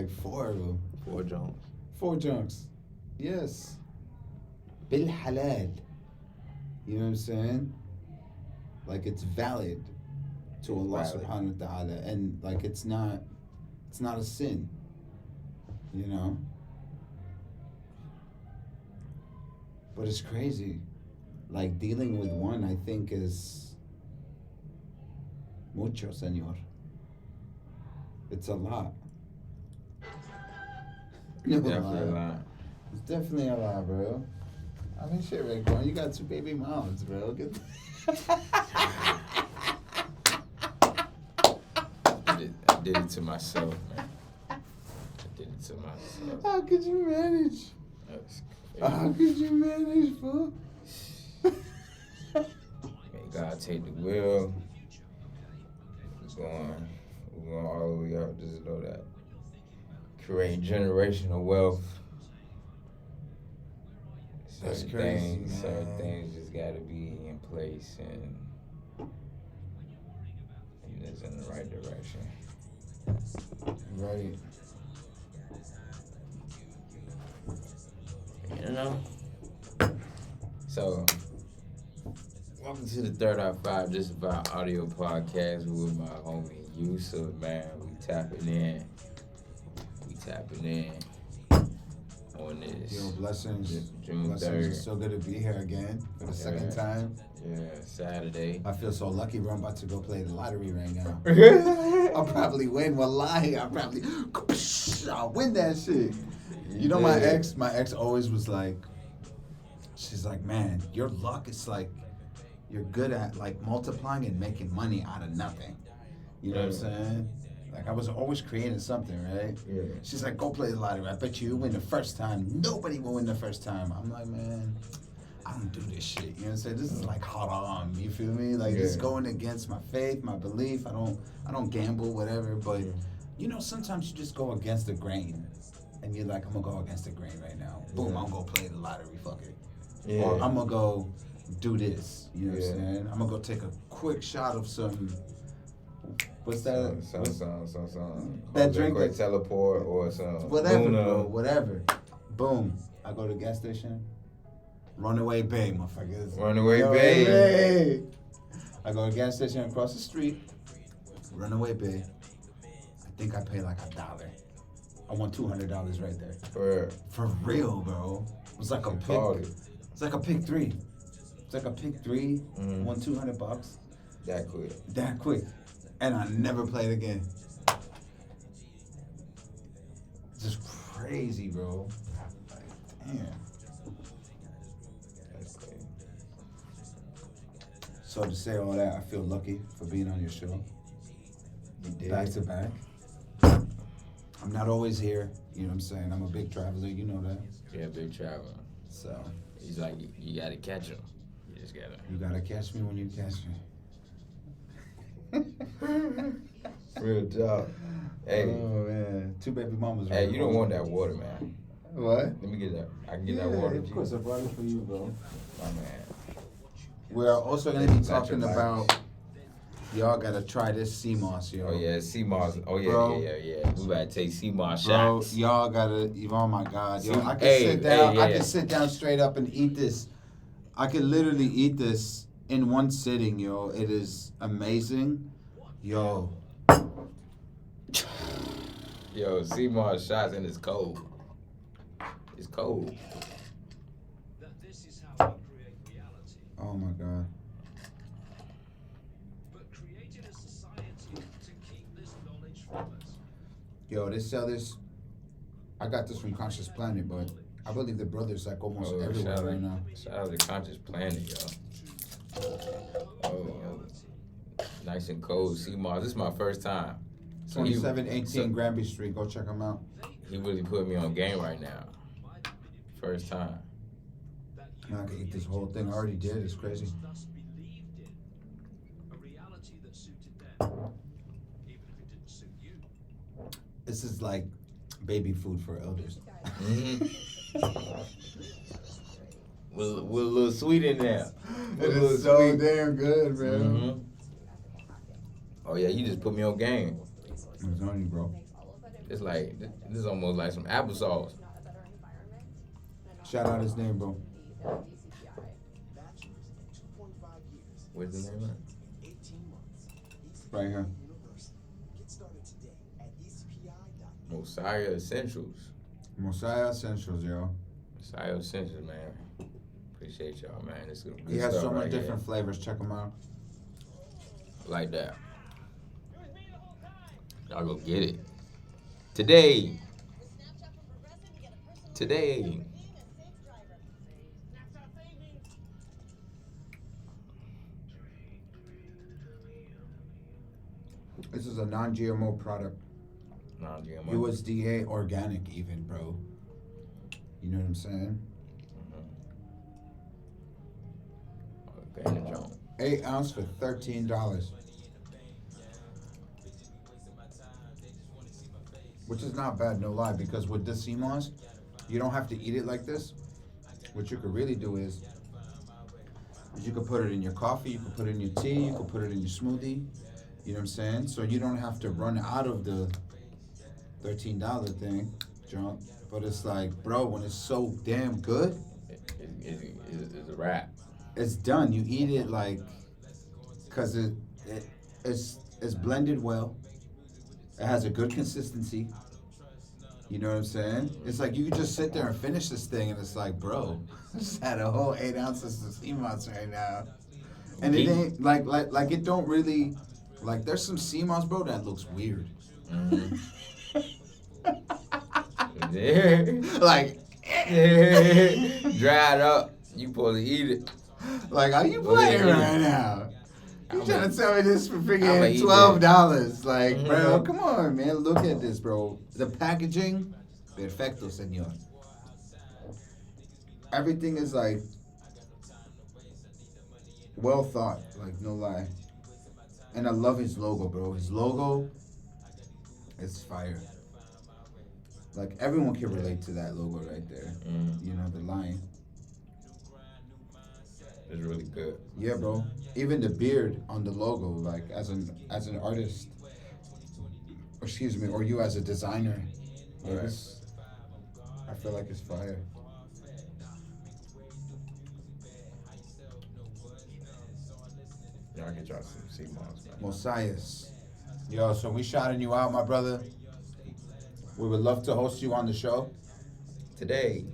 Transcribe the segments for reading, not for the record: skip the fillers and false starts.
like 4 of them. 4 junks. 4 junks. Yes. Bil halal. You know what I'm saying? Like it's valid to Allah subhanahu wa ta'ala. And like it's not a sin. You know? But it's crazy. Like dealing with one, I think, is mucho, senor. It's a lot. Definitely a lot. It's definitely a lot, bro. I mean, shit, Raekwon, you got 2 baby moms, bro. Get I did it to myself, man. I did it to myself. How could you manage? How could you manage, fool? May God take the wheel. We're going all the way up. Just know that. Create generational wealth. That's crazy, man. Certain things just got to be in place and it's in the right direction. Right. You know? So, welcome to the Third Eye 5 Just About Audio Podcast with my homie Yossef, man. We tapping in on this. Yo, blessings. June Blessings. 3rd. It's so good to be here again for the second time. Yeah, Saturday. I feel so lucky, bro. I'm about to go play the lottery right now. I'll probably win. Wallahi, I'll win that shit. You know, my ex always was like, she's like, man, your luck is like, you're good at like multiplying and making money out of nothing. You know what I'm saying? Like I was always creating something, right? Yeah. She's like, go play the lottery. I bet you win the first time. Nobody will win the first time. I'm like, man, I don't do this shit. You know what I'm saying? This is like haram. You feel me? Like it's going against my faith, my belief. I don't gamble, whatever. But you know, sometimes you just go against the grain, and you're like, I'm gonna go against the grain right now. Boom, I'm gonna play the lottery. Fuck it. Yeah. Or I'm gonna go do this. You know what I'm saying? I'm gonna go take a quick shot of some. What's that? Some. That drink that teleport or some. Whatever, Luna. bro. Whatever. Boom. I go to the gas station. Runaway Bay, motherfuckers. Runaway Bay. I go to the gas station across the street. Runaway Bay. I think I pay like $1. I won $200 right there. For real, bro. It was like a pick. It's like a pick 3. It's like a pick 3. Won $200. That quick. And I never played again. Just crazy, bro. Like, damn. So to say all that, I feel lucky for being on your show. Back to back. I'm not always here. You know what I'm saying? I'm a big traveler. You know that. Yeah, big traveler. So. He's like, you gotta catch him. You just gotta. You gotta catch me when you catch me. Real job. Hey. Oh man, 2 baby mamas. Hey, you don't want that water, man. What? Let me get that. I can get that water. Of course, I brought it for you, bro. My man. We're also gonna be talking about. Y'all gotta try this sea moss, yo. Oh yeah, sea moss. Oh yeah, bro, yeah. We gotta take sea moss bro, shots. y'all gotta. Oh my God, yo. I can sit down. I can sit down straight up and eat this. I can literally eat this in one sitting, yo. It is amazing, yo. Yo, sea moss shots and it's cold. It's cold. Oh my God. Yo, they sell this. I got this from Conscious Planet, but I believe the brother's like almost everywhere right now. Shout out to Conscious Planet, yo. Oh, nice and cold. Sea moss. This is my first time. 2718 Granby Street. Go check him out. He really put me on game right now. First time. Man, I can eat this whole thing. I already did. It's crazy. This is like baby food for elders. With a little sweet in there. It is so sweet. Damn good, man. Oh yeah, you just put me on game. I'm telling you, bro. It's like this is almost like some applesauce. Shout out his name, bro. Where's the name at? Right here. Mosiah Essentials. Mosiah Essentials, yo. Mosiah Essentials, man. Appreciate y'all, man. This is good He has stuff so many right different here. flavors. Check them out. Like that. Y'all go get it. Today. This is a non-GMO product. Non-GMO. USDA organic even, bro. You know what I'm saying? Organic John. 8 ounce for $13. Which is not bad, no lie, because with this CMOS, you don't have to eat it like this. What you could really do is you could put it in your coffee, you could put it in your tea, you could put it in your smoothie. You know what I'm saying? So you don't have to run out of the $13 thing, junk. But it's like, bro, when it's so damn good, It's a wrap. it's done. You eat it like, cause it's blended well. It has a good consistency. You know what I'm saying? It's like you could just sit there and finish this thing, and it's like, bro, I just had a whole 8 ounces of sea moss right now, and it ain't like it don't really like. There's some sea moss, bro, that looks weird. Mm-hmm. Yeah. Like dried up. You supposed to eat it. Like, are you playing right now? You trying to tell me this for I'ma freaking eat $12? Like, bro, come on, man. Look at this, bro. The packaging, perfecto, señor. Everything is like well thought, like no lie. And I love his logo, bro. His logo is fire. Like everyone can relate to that logo right there. You know, the lion. It's really good. Yeah, bro. Even the beard on the logo, like as an artist, or excuse me, or you as a designer, Right. I feel like it's fire. Y'all get y'all some sea moss, man. Mosias. Yo, so we shouting you out, my brother. We would love to host you on the show. Today.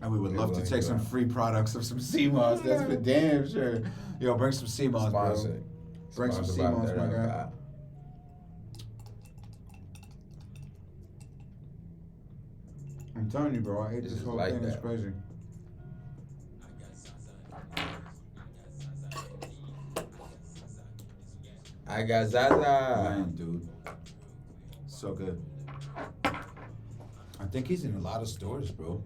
And we would love to willing take to some go. free products of some sea moss. That's for damn sure. Yo, bring some sea moss, bro. Sponsor. Bring some Sponsor sea by moss, my Third guy. Eye. I'm telling you, bro. I ate This this is whole like thing. It's that. crazy. I got Zaza. Man, dude. So good. I think he's in a lot of stores, bro.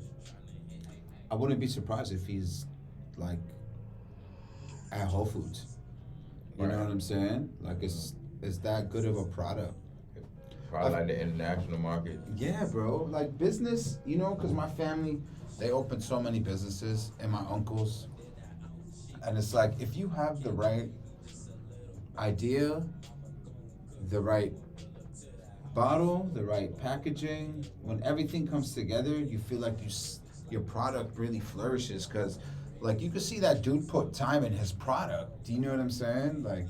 I wouldn't be surprised if he's like at Whole Foods. You know Right. what I'm saying? Like it's that good of a product. Probably like the international market. Yeah, bro. Like business, you know, because my family, they opened so many businesses and my uncles. And it's like if you have the right idea, the right bottle, the right packaging, when everything comes together, you feel like your product really flourishes. Because like you can see that dude put time in his product. Do you know what I'm saying? Like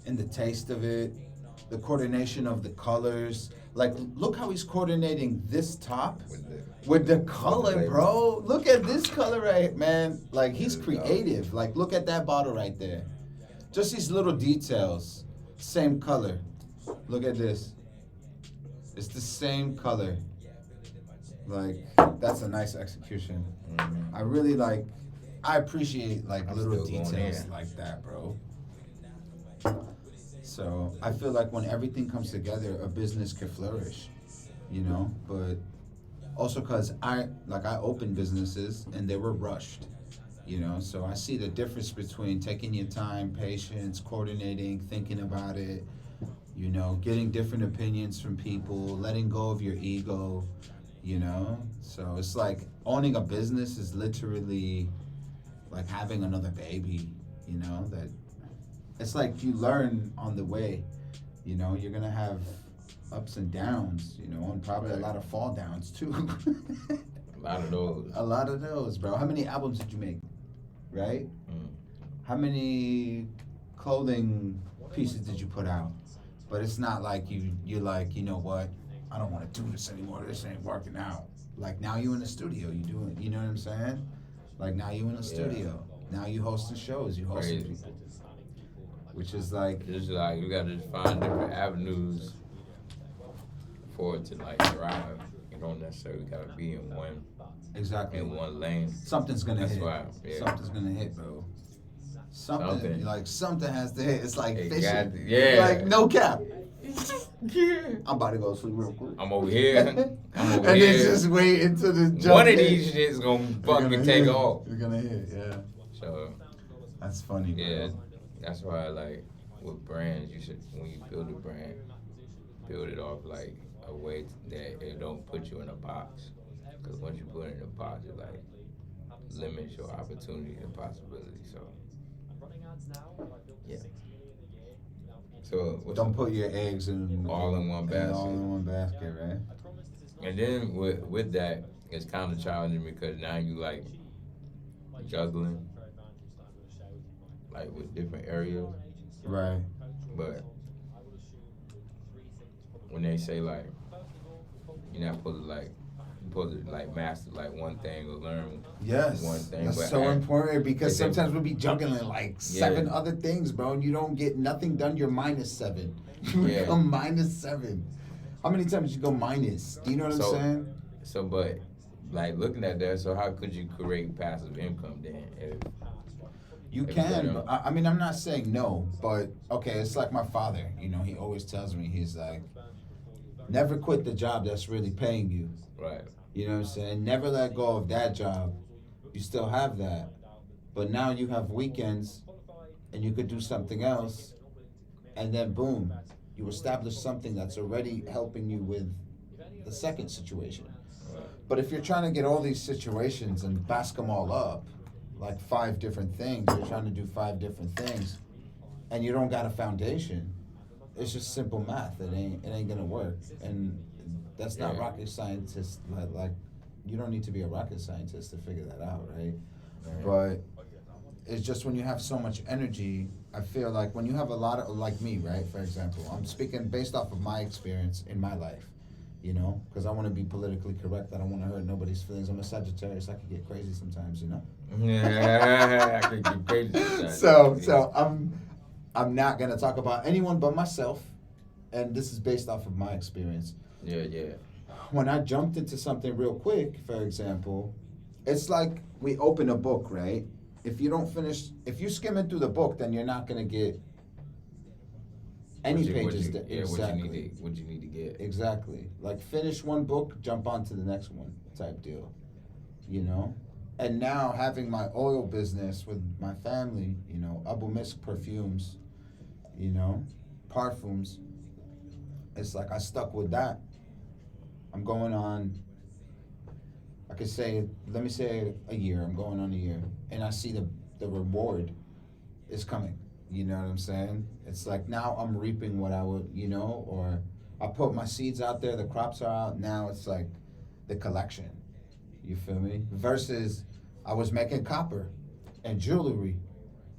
in the taste of it, the coordination of the colors. Like look how he's coordinating this top with the color, flavor. bro. Look at this color right, man. Like he's There we go. creative. Like look at that bottle right there. Just these little details. Same color. Look at this. It's the same color. Like that's a nice execution. Mm-hmm. I really like. I appreciate like I'm little still going details in. like that, bro. So I feel like when everything comes together, a business can flourish, you know. But also because I opened businesses and they were rushed, you know. So I see the difference between taking your time, patience, coordinating, thinking about it, you know, getting different opinions from people, letting go of your ego, you know. So it's like owning a business is literally like having another baby, you know, that it's like you learn on the way, You know, you're gonna have ups and downs, you know, and probably a lot of fall downs too. A lot of those. A lot of those, bro. How many albums did you make? Right? How many clothing pieces did you put out? But it's not like you're like, you know what? I don't want to do this anymore. This ain't working out. Like now you in the studio, you doing, you know what I'm saying? Like now you in the studio. Now you hosting shows, you hosting people. Which is like, just like you gotta find different avenues for it to like thrive. You don't necessarily gotta be in one lane. Something's gonna That's hit. why, yeah. Something's gonna hit, bro. Something like something has to hit. It's like fishing. Yeah. Like no cap. Yeah. I'm about to go to sleep real quick. I'm over here. And then just wait until the jump. One of these shit's gonna fucking take off. You're gonna hit, yeah. So that's funny, bro. Yeah, that's why like with brands, you should, when you build a brand, build it off like a way that it don't put you in a box. Because once you put it in a box, it like limits your opportunity and possibility. So yeah. So don't put your eggs all in one basket. All in one basket, right? And then with that, it's kind of challenging because now you like juggling, like with different areas. Right. But when they say like you're not supposed to like master like one thing or learn one thing. That's but so important because sometimes we'll be juggling like 7 other things, bro, and you don't get nothing done. You're -7. You become -7. How many times you go minus? Do you know what I'm saying? So, but like looking at that, so how could you create passive income then? You can. But I mean, I'm not saying no, but okay, it's like my father. You know, he always tells me, he's like, never quit the job that's really paying you. Right. You know what I'm saying? Never let go of that job. You still have that. But now you have weekends and you could do something else. And then boom, you establish something that's already helping you with the second situation. Right. But if you're trying to get all these situations and bask them all up, like 5 different things, you're trying to do 5 different things, and you don't got a foundation, it's just simple math. It ain't gonna work. And that's not rocket scientist. Like, you don't need to be a rocket scientist to figure that out, right? But it's just when you have so much energy, I feel like when you have a lot of, like me, right, for example, I'm speaking based off of my experience in my life, you know, because I want to be politically correct. I don't want to hurt nobody's feelings. I'm a Sagittarius. I can get crazy sometimes, you know? Yeah, I can get crazy sometimes. So I'm not going to talk about anyone but myself, and this is based off of my experience. Yeah. When I jumped into something real quick, for example, it's like we open a book, right? If you don't finish, if you skim it through the book, then you're not gonna get any pages. Exactly. What you need to get. Exactly. Like finish one book, jump on to the next one type deal, you know? And now having my oil business with my family, you know, Abu Misk perfumes, you know, parfums, it's like I stuck with that. I'm going on, I could say, let me say a year. I'm going on a year. And I see the reward is coming. You know what I'm saying? It's like now I'm reaping what I would, you know, or I put my seeds out there, the crops are out. Now it's like the collection. You feel me? Versus I was making copper and jewelry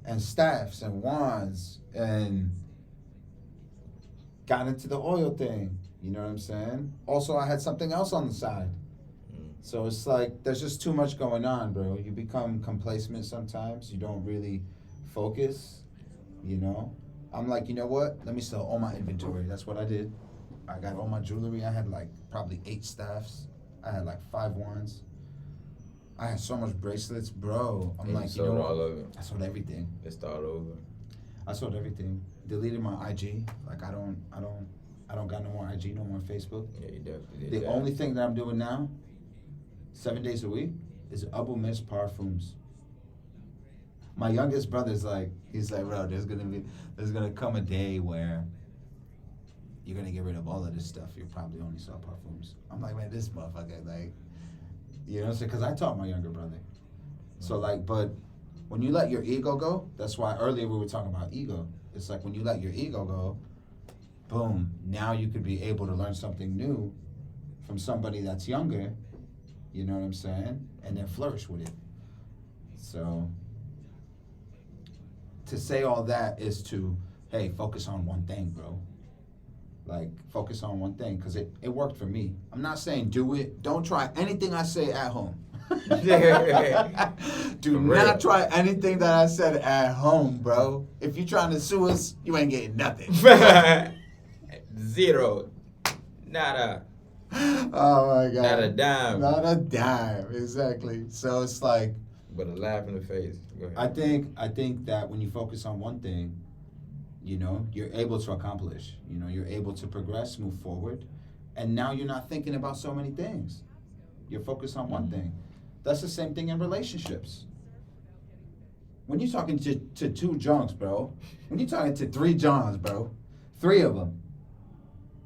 and staffs and wands and got into the oil thing. You know what I'm saying? Also, I had something else on the side. So it's like, there's just too much going on, bro. You become complacent sometimes. You don't really focus, you know? I'm like, you know what? Let me sell all my inventory. That's what I did. I got all my jewelry. I had like probably 8 staffs. I had like 5 wands. I had so much bracelets, bro. I'm like, you know what? All of it. I sold everything. Let's start over. I sold everything. Deleted my IG. Like, I don't got no more IG, no more Facebook. Yeah, you definitely did. The only thing that I'm doing now, 7 days a week, is Abu Misk parfums. My youngest brother's like, he's like, bro, there's gonna come a day where you're gonna get rid of all of this stuff. You'll probably only sell parfums. I'm like, man, this motherfucker, like, you know what I'm saying? Because I taught my younger brother. So like, but when you let your ego go, that's why earlier we were talking about ego. It's like when you let your ego go, boom, now you could be able to learn something new from somebody that's younger, you know what I'm saying? And then flourish with it. So, to say all that is to, hey, focus on one thing, bro. Like, focus on one thing, because it worked for me. I'm not saying do it. Don't try anything I say at home. Do not try anything that I said at home, bro. If you're trying to sue us, you ain't getting nothing. Zero. Nada. Oh my God. Not a dime. Not a dime. Exactly. So it's like. But a laugh in the face. Go ahead. I think that when you focus on one thing, you know, you're able to accomplish. You know, you're able to progress, move forward, and now you're not thinking about so many things. You're focused on one thing. That's the same thing in relationships. When you're talking to two Johns, bro, when you're talking to three Johns, bro, three of them.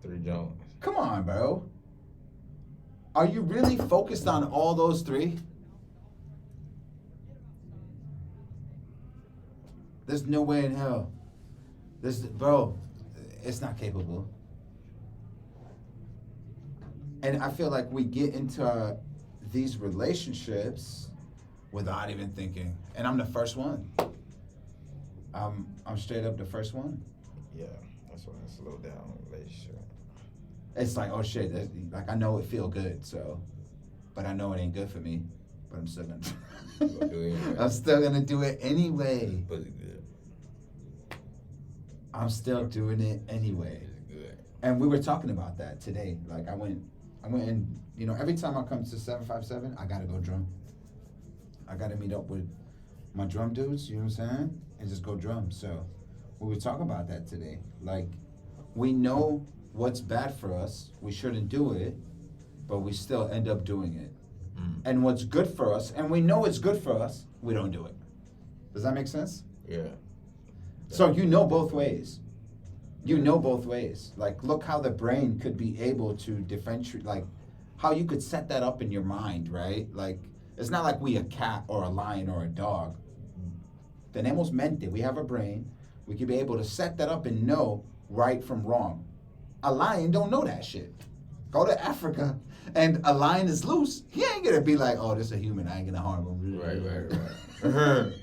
Three Jones. Come on, bro. Are you really focused on all those three? There's no way in hell. Bro, it's not capable. And I feel like we get into these relationships without even thinking. And I'm the first one. I'm straight up the first one. Yeah, that's why I slow down on relationship. It's like, oh shit, like I know it feel good, so, but I know it ain't good for me, but I'm still gonna do it anyway. I'm still gonna do it anyway. Pussy good. I'm still doing it anyway. It's good. And we were talking about that today. Like I went and, you know, every time I come to 757, I gotta go drum. I gotta meet up with my drum dudes, you know what I'm saying? And just go drum. So we were talking about that today. Like, we know what's bad for us, we shouldn't do it, but we still end up doing it. And what's good for us, and we know it's good for us, we don't do it. Does that make sense? Yeah. So you know both ways. You know both ways. Like, look how the brain could be able to differentiate, like, how you could set that up in your mind, right? Like, it's not like we a cat or a lion or a dog. Tenemos mente. We have a brain. We could be able to set that up and know right from wrong. A lion don't know that shit. Go to Africa and a lion is loose. He ain't gonna be like, oh, this is a human. I ain't gonna harm him. Right.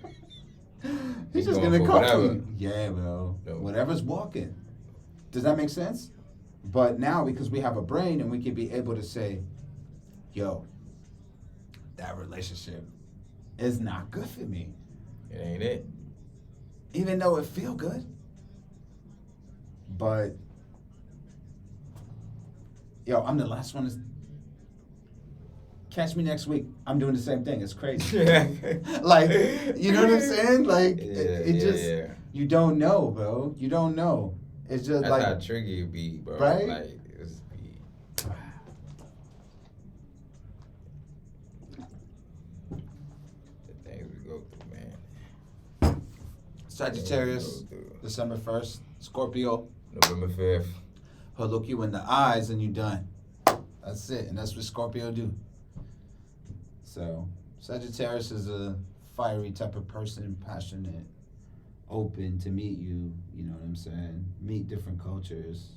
He's just gonna come whatever. for you. Yeah, bro. No. Whatever's walking. Does that make sense? But now, because we have a brain and we can be able to say, yo, that relationship is not good for me. It ain't it. Even though it feel good. But, yo, I'm the last one to catch me next week. I'm doing the same thing. It's crazy. Like, you know what I'm saying? Like, you don't know, bro. You don't know. It's just that's like. how tricky it be, bro. Right? Like, it's be. The things we go through, man. Sagittarius, December 1st. Scorpio, November 5th. he'll look you in the eyes and you done. That's it. And that's what Scorpio do. So, Sagittarius is a fiery type of person, passionate, open to meet you, you know what I'm saying? Meet different cultures,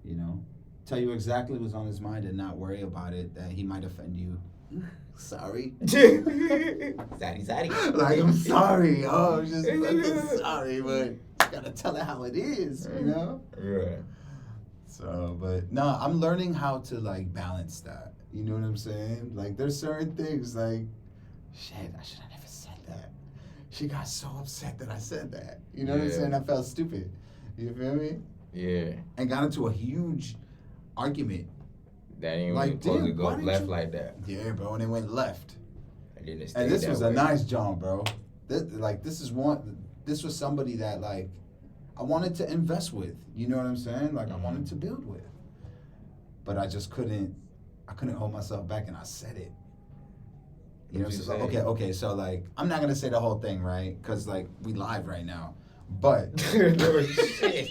you know? Tell you exactly what's on his mind and not worry about it, that he might offend you. Sorry. Sorry. Like, I'm sorry. Oh, I'm just fucking sorry, but you gotta tell it how it is, you know? Yeah. So, but no, I'm learning how to like balance that. You know what I'm saying? Like, there's certain things like, shit, I should have never said that. She got so upset that I said that. You know what I'm saying? I felt stupid. You feel me? Yeah. And got into a huge argument. That ain't Like, like, supposed to damn, go why didn't left you- like that. Yeah, bro, and it went left. And then it And this stayed was that a way. nice John, bro. This was somebody that like I wanted to invest with. You know what I'm saying? Like I wanted to build with. But I just couldn't hold myself back and I said it. You know, What'd you so, say? okay, so like I'm not gonna say the whole thing, right? Cause like we live right now. But No shit.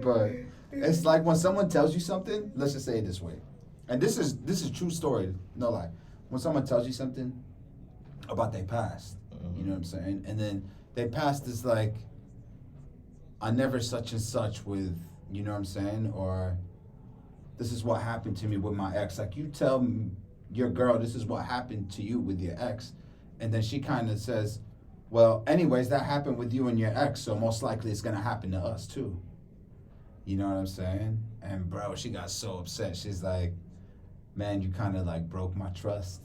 but it's like when someone tells you something, let's just say it this way. And this is true story, no lie. When someone tells you something about their past. You know what I'm saying? And then their past is like, I never such and such with, you know what I'm saying? Or this is what happened to me with my ex. Like, you tell your girl this is what happened to you with your ex, and then she kind of says, well, anyways, that happened with you and your ex, so most likely it's gonna happen to us too. You know what I'm saying? And bro, she got so upset. She's like, man, you kind of like broke my trust.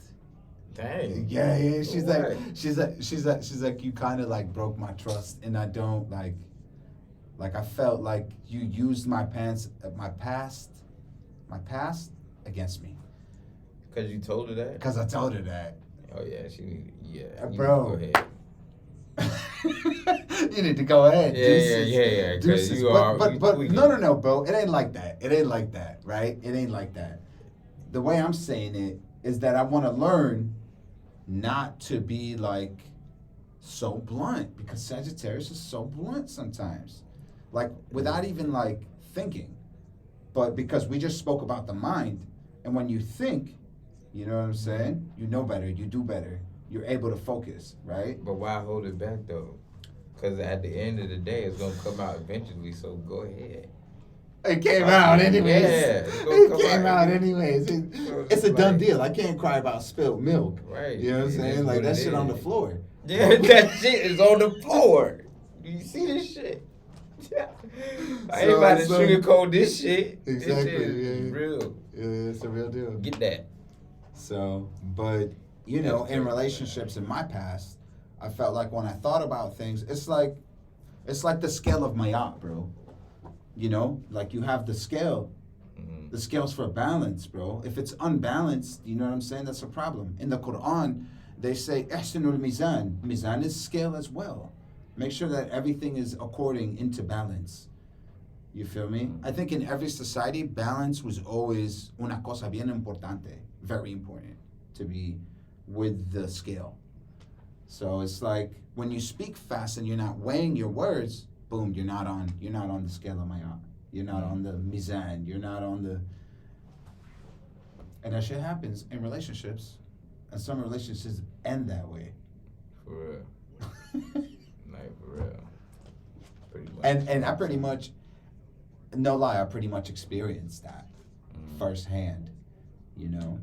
Dang. Yeah. She's What? she's like, you kind of like broke my trust, and I don't like I felt like you used my past against me. Cause you told her that. Because I told her that. Oh yeah, yeah. Bro. Go ahead. You need to go ahead. Yeah. Because you are. But no, bro. It ain't like that. It ain't like that, right? It ain't like that. The way I'm saying it is that I want to learn not to be like so blunt, because Sagittarius is so blunt sometimes, like without even like thinking. But because we just spoke about the mind, and when you think, you know what I'm saying? You know better. You do better. You're able to focus, right? But why hold it back though? Because at the end of the day, it's gonna come out eventually. So go ahead. It came out anyways. Yeah, it came out anyways. It's a done deal. I can't cry about spilled milk. Right. You know what I'm saying? Like that shit on the floor. Yeah, that shit is on the floor. Do you see this shit? I ain't about to sugarcoat this shit. Exactly. This shit is real. Yeah, it's a real deal. Get that. So, but you know, in relationships in my past, I felt like when I thought about things, it's like the scale of Mayat, bro. You know, like you have the scale. Mm-hmm. The scale's for balance, bro. If it's unbalanced, you know what I'm saying? That's a problem. In the Quran, they say ihsanul mizan. Mizan is scale as well. Make sure that everything is according into balance. You feel me? I think in every society, balance was always una cosa bien importante, very important to be with the scale. So it's like when you speak fast and you're not weighing your words, boom, you're not on the scale of Mayat. You're not on the mizan. You're not on the. And that shit happens in relationships, and some relationships end that way. For real. Like for real. Pretty much. And I pretty much, no lie, I pretty much experienced that firsthand. You know.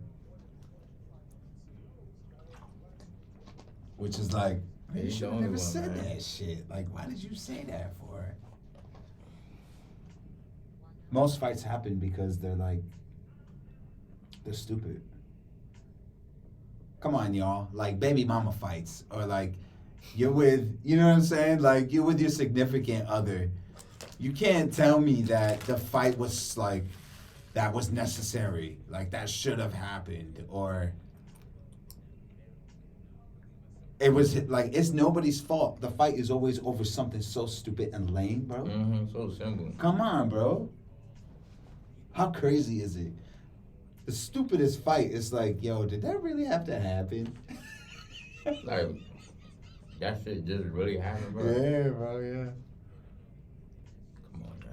Which is like, you should have never said that shit. Like, why did you say that for? Most fights happen because they're stupid. Come on, y'all. Like baby mama fights, or like you're with, you know what I'm saying? Like you're with your significant other. You can't tell me that the fight was like, that was necessary. Like that should have happened, or it was like, it's nobody's fault. The fight is always over something so stupid and lame, bro. So simple. Come on, bro. How crazy is it? The stupidest fight is like, yo, did that really have to happen? Like, that shit just really happened, bro. Yeah, bro, yeah. Come on, now.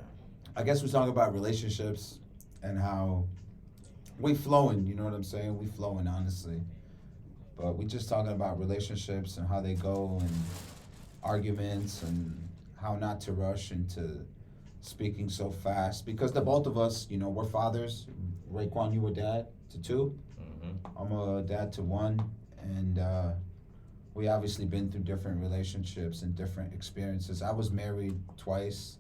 I guess we're talking about relationships and how we flowing, you know what I'm saying? We flowing, honestly. But we just talking about relationships and how they go, and arguments, and how not to rush into speaking so fast. Because the both of us, you know, we're fathers. Raekwon, you were dad to 2. I'm a dad to 1. And we obviously been through different relationships and different experiences. I was married twice,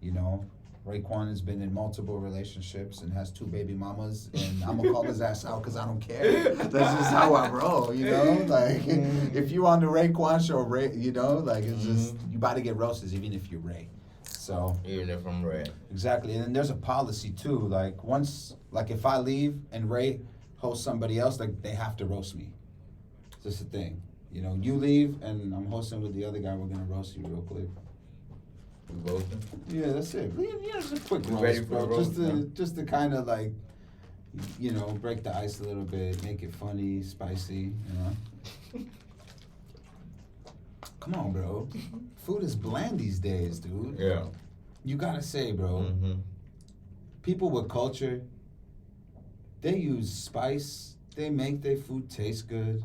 you know. Raekwon has been in multiple relationships and has 2 baby mamas, and I'm gonna call his ass out because I don't care. That's just how I roll, you know. Like if you on the Raekwon show, you know, like it's just, you about to get roasted even if you're Ray. So even if I'm Ray. Exactly, and then there's a policy too. Like once, like if I leave and Ray hosts somebody else, like they have to roast me. It's just a thing, you know. You leave and I'm hosting with the other guy, we're gonna roast you real quick. We roasting? Yeah, that's it. Yeah, just a quick roast, ready for bro. the roast, Just to kind of like, you know, break the ice a little bit, make it funny, spicy, you know. Come on, bro. Food is bland these days, dude. Yeah. You gotta say, bro. People with culture, they use spice. They make their food taste good.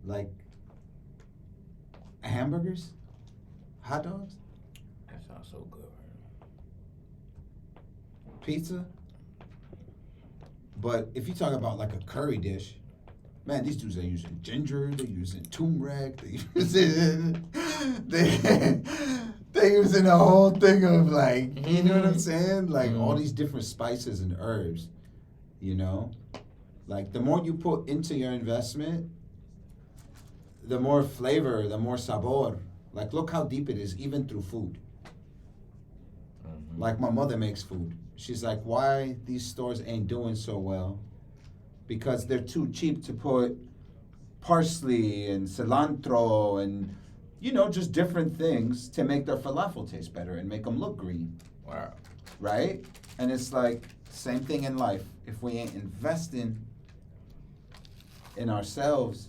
Like hamburgers, hot dogs, That sounds so good. pizza. But if you talk about like a curry dish, man, these dudes are using ginger, they're using turmeric, they're using they using a whole thing of like, you know what I'm saying? Like all these different spices and herbs, you know? Like the more you put into your investment, the more flavor, the more sabor. Like look how deep it is, even through food. Like my mother makes food. She's like, why these stores ain't doing so well? Because they're too cheap to put parsley and cilantro and, you know, just different things to make their falafel taste better and make them look green. Wow. Right? And it's like, same thing in life. If we ain't investing in ourselves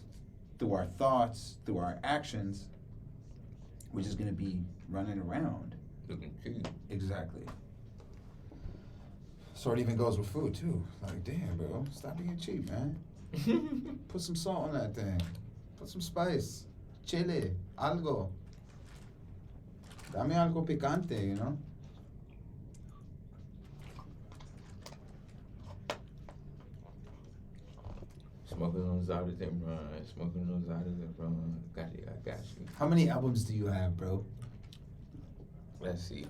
through our thoughts, through our actions, we're just going to be running around. Looking cheap. Exactly. So it even goes with food too. Like, damn, bro, stop being cheap, man. Put some salt on that thing. Put some spice, chile, algo. Dame algo picante, you know. Smoking on the side of them, smoking on the side of them, got you, I got you. How many albums do you have, bro? Let's see.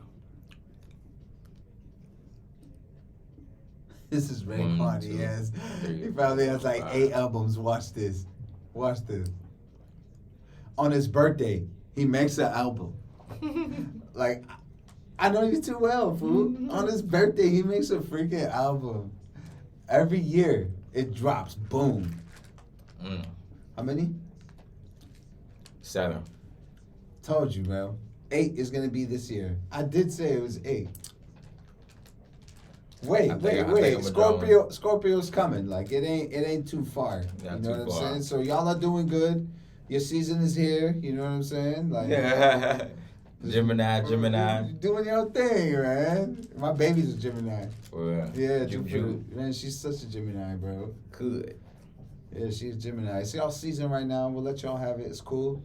This is Ray Monty, yes. Three, He probably has like 8 albums. Watch this. Watch this. On his birthday, he makes an album. Like, I know you too well, fool. On his birthday, he makes a freaking album. Every year, it drops. Boom. How many? 7. Told you, bro. 8 is going to be this year. I did say it was 8. Wait. Scorpio's coming. Like it ain't too far. Not you know too what I'm far. saying? So y'all are doing good. Your season is here. You know what I'm saying? Like Gemini. You're doing your thing, man. My baby's a Gemini. For real. Yeah, Jupiter. man, she's such a Gemini, bro. Good. Yeah, she's Gemini. It's y'all season right now. We'll let y'all have it. It's cool.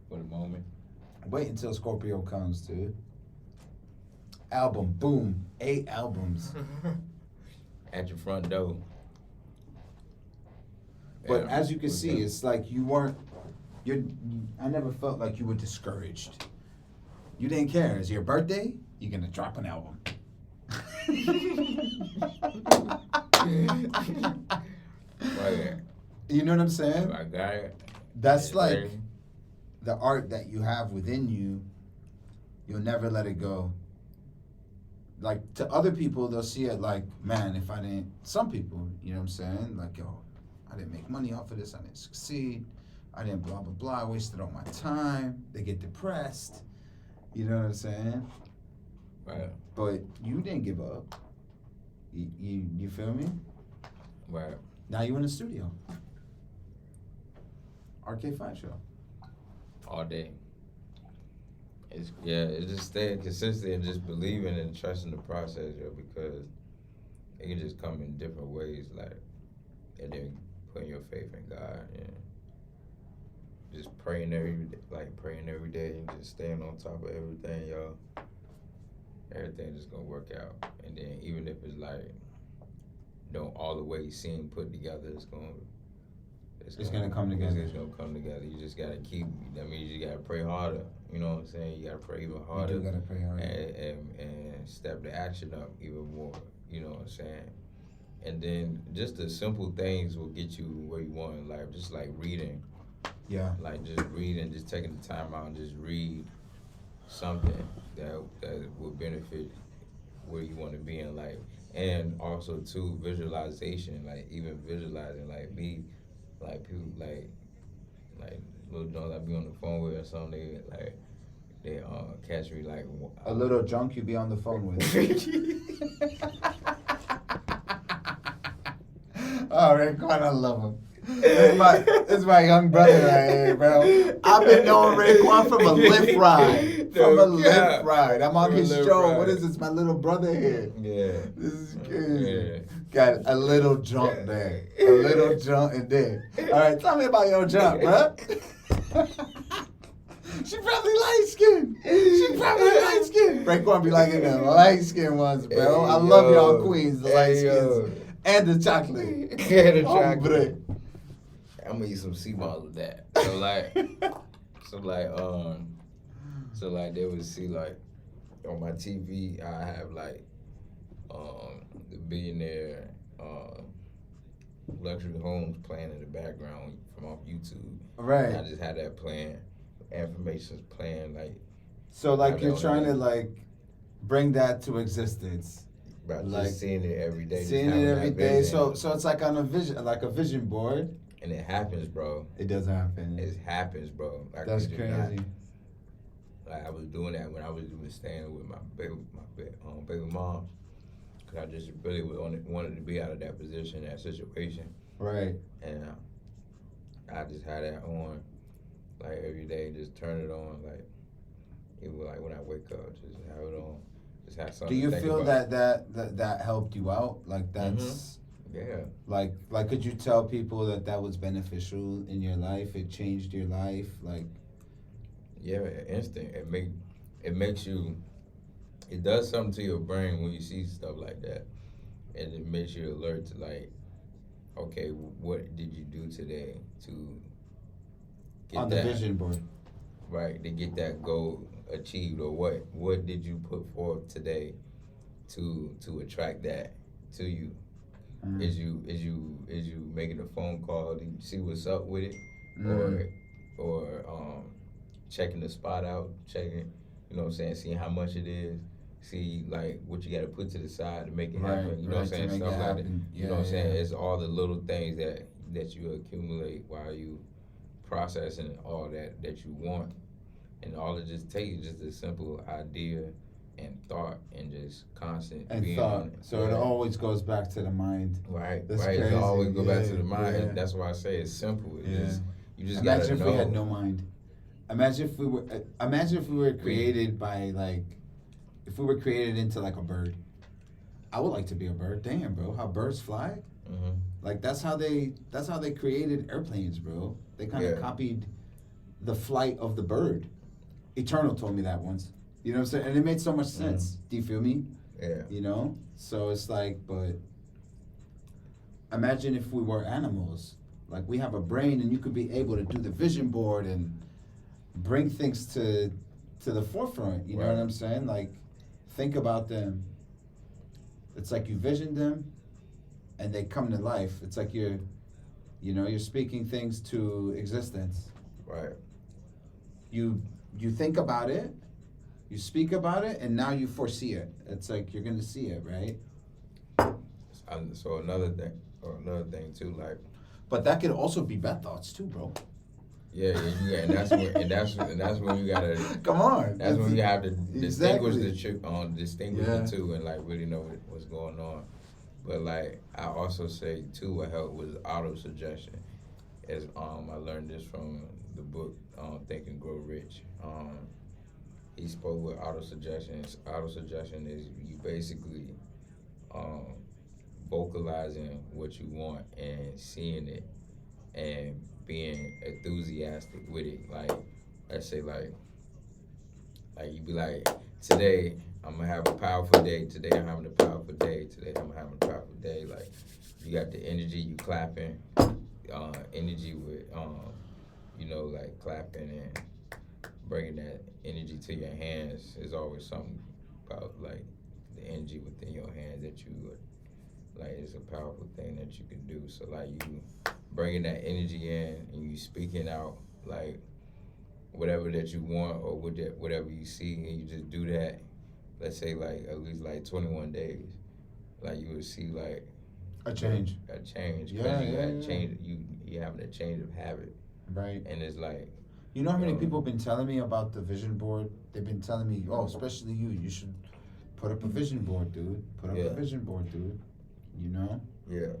For the moment. Wait until Scorpio comes, dude. Album, boom, 8 albums. At your front door. But Yeah, as you can with see, them. it's like I never felt like you were discouraged. You didn't care. It's your birthday, you're gonna drop an album. Right. You know what I'm saying? I got it. That's It's like ready. the art that you have within you. You'll never let it go. Like to other people, they'll see it like, man, if I didn't. Some people, you know what I'm saying? Like, yo, I didn't make money off of this. I didn't succeed. I didn't blah blah blah. I wasted all my time. They get depressed. You know what I'm saying? Right. But you didn't give up. You feel me? Right. Now you in the studio. RK5 show. All day. It's just staying consistent and just believing and trusting the process, yo, because it can just come in different ways, like, and then putting your faith in God and just praying every day and just staying on top of everything, yo. Everything just gonna work out, and then even if it's like don't all the way seem put together, it's gonna come together. It's gonna come together. You just gotta keep. That means you gotta pray harder. You know what I'm saying? You gotta pray even harder. You do gotta pray harder. And step the action up even more. You know what I'm saying? And then just the simple things will get you where you want in life. Just like reading. Yeah. Like just reading, just taking the time out and just read something that will benefit where you want to be in life. And also too, visualization, like even visualizing, like me, like people like little Jones I be on the phone with or something, they catch me like A little junk you be on the phone with. Oh, Ray, God, I love him. This is my young brother right here, bro. I've been knowing Raekwon from a lift ride. Lift ride. I'm on his show. What is this? My little brother here. Yeah. This is crazy. Got a little jump there. A little jump in there. All right, tell me about your jump, bro. She probably light skinned. Raekwon be liking them light skinned ones, bro. I love y'all queens, the light skins. And the chocolate. And the chocolate. Oh, I'm gonna eat some sea moss with that. So they would see like on my TV I have like the billionaire luxury homes playing in the background from off YouTube. Right. And I just had that playing, information's playing like. So like you're trying to like bring that to existence. Right, like just seeing it every day. Seeing it every day. So it's like on a vision board. And it happens, bro. It does happen. It happens, bro. That's crazy. Like I was doing that when I was even staying with my baby mom, because I just really wanted to be out of that position, that situation. Right. And I just had that on, like every day, just turn it on, like even like when I wake up, just have it on, just have something. Do you to think feel about. that helped you out? Like that's. Mm-hmm. Yeah. Like could you tell people that was beneficial in your life? It changed your life, like. Yeah, instant. It makes you. It does something to your brain when you see stuff like that, and it makes you alert to like, okay, what did you do today to get on the vision board? Right, to get that goal achieved, or what did you put forth today to attract that to you? Mm-hmm. Is you making a phone call to see what's up with it, or checking the spot out, checking, you know what I'm saying, seeing how much it is, see like what you got to put to the side to make it happen. You know what I'm saying, stuff like that. You know what I'm saying, it's all the little things that you accumulate while you processing all that you want, and all it just takes is just a simple idea and thought and just constant and being thought. on it. So it always goes back to the mind. Right. That's right. crazy. It always go back to the mind. And that's why I say it's simple. It's just, you just gotta know. Imagine if we had no mind. Imagine if we were created by like, if we were created into like a bird. I would like to be a bird. Damn, bro, how birds fly. Mm-hmm. Like that's how they created airplanes, bro. They kind of copied the flight of the bird. Eternal told me that once. You know what I'm saying? And it made so much sense. Do you feel me? Yeah. You know? So it's like, but imagine if we were animals. Like we have a brain and you could be able to do the vision board and bring things to the forefront. You know what I'm saying? Like think about them. It's like you vision them and they come to life. It's like you're speaking things to existence. Right. You think about it. You speak about it, and now you foresee it. It's like you're gonna see it, right? So another thing too, like. But that could also be bad thoughts too, bro. Yeah, and that's when you gotta. Come on. That's when you have to distinguish the two, and like really know what's going on. But like I also say too, what helped was auto suggestion. As I learned this from the book Think and Grow Rich. He spoke with auto-suggestion. Auto-suggestion is you basically vocalizing what you want and seeing it and being enthusiastic with it. Like, let's say like you be like, today I'm gonna have a powerful day. Today I'm having a powerful day. Today I'm having a powerful day. Like, you got the energy, you clapping, energy with, like clapping and bringing that energy to your hands. Is always something about like the energy within your hands that you like. It's a powerful thing that you can do. So like you bringing that energy in and you speaking out like whatever that you want or whatever you see, and you just do that. Let's say like at least like 21 days, like you would see like a change. Change. Change. You having a change of habit. Right. And it's like. You know how many people have been telling me about the vision board? They've been telling me, especially you should put up a vision board, dude. Put up a vision board, dude. You know? Yeah.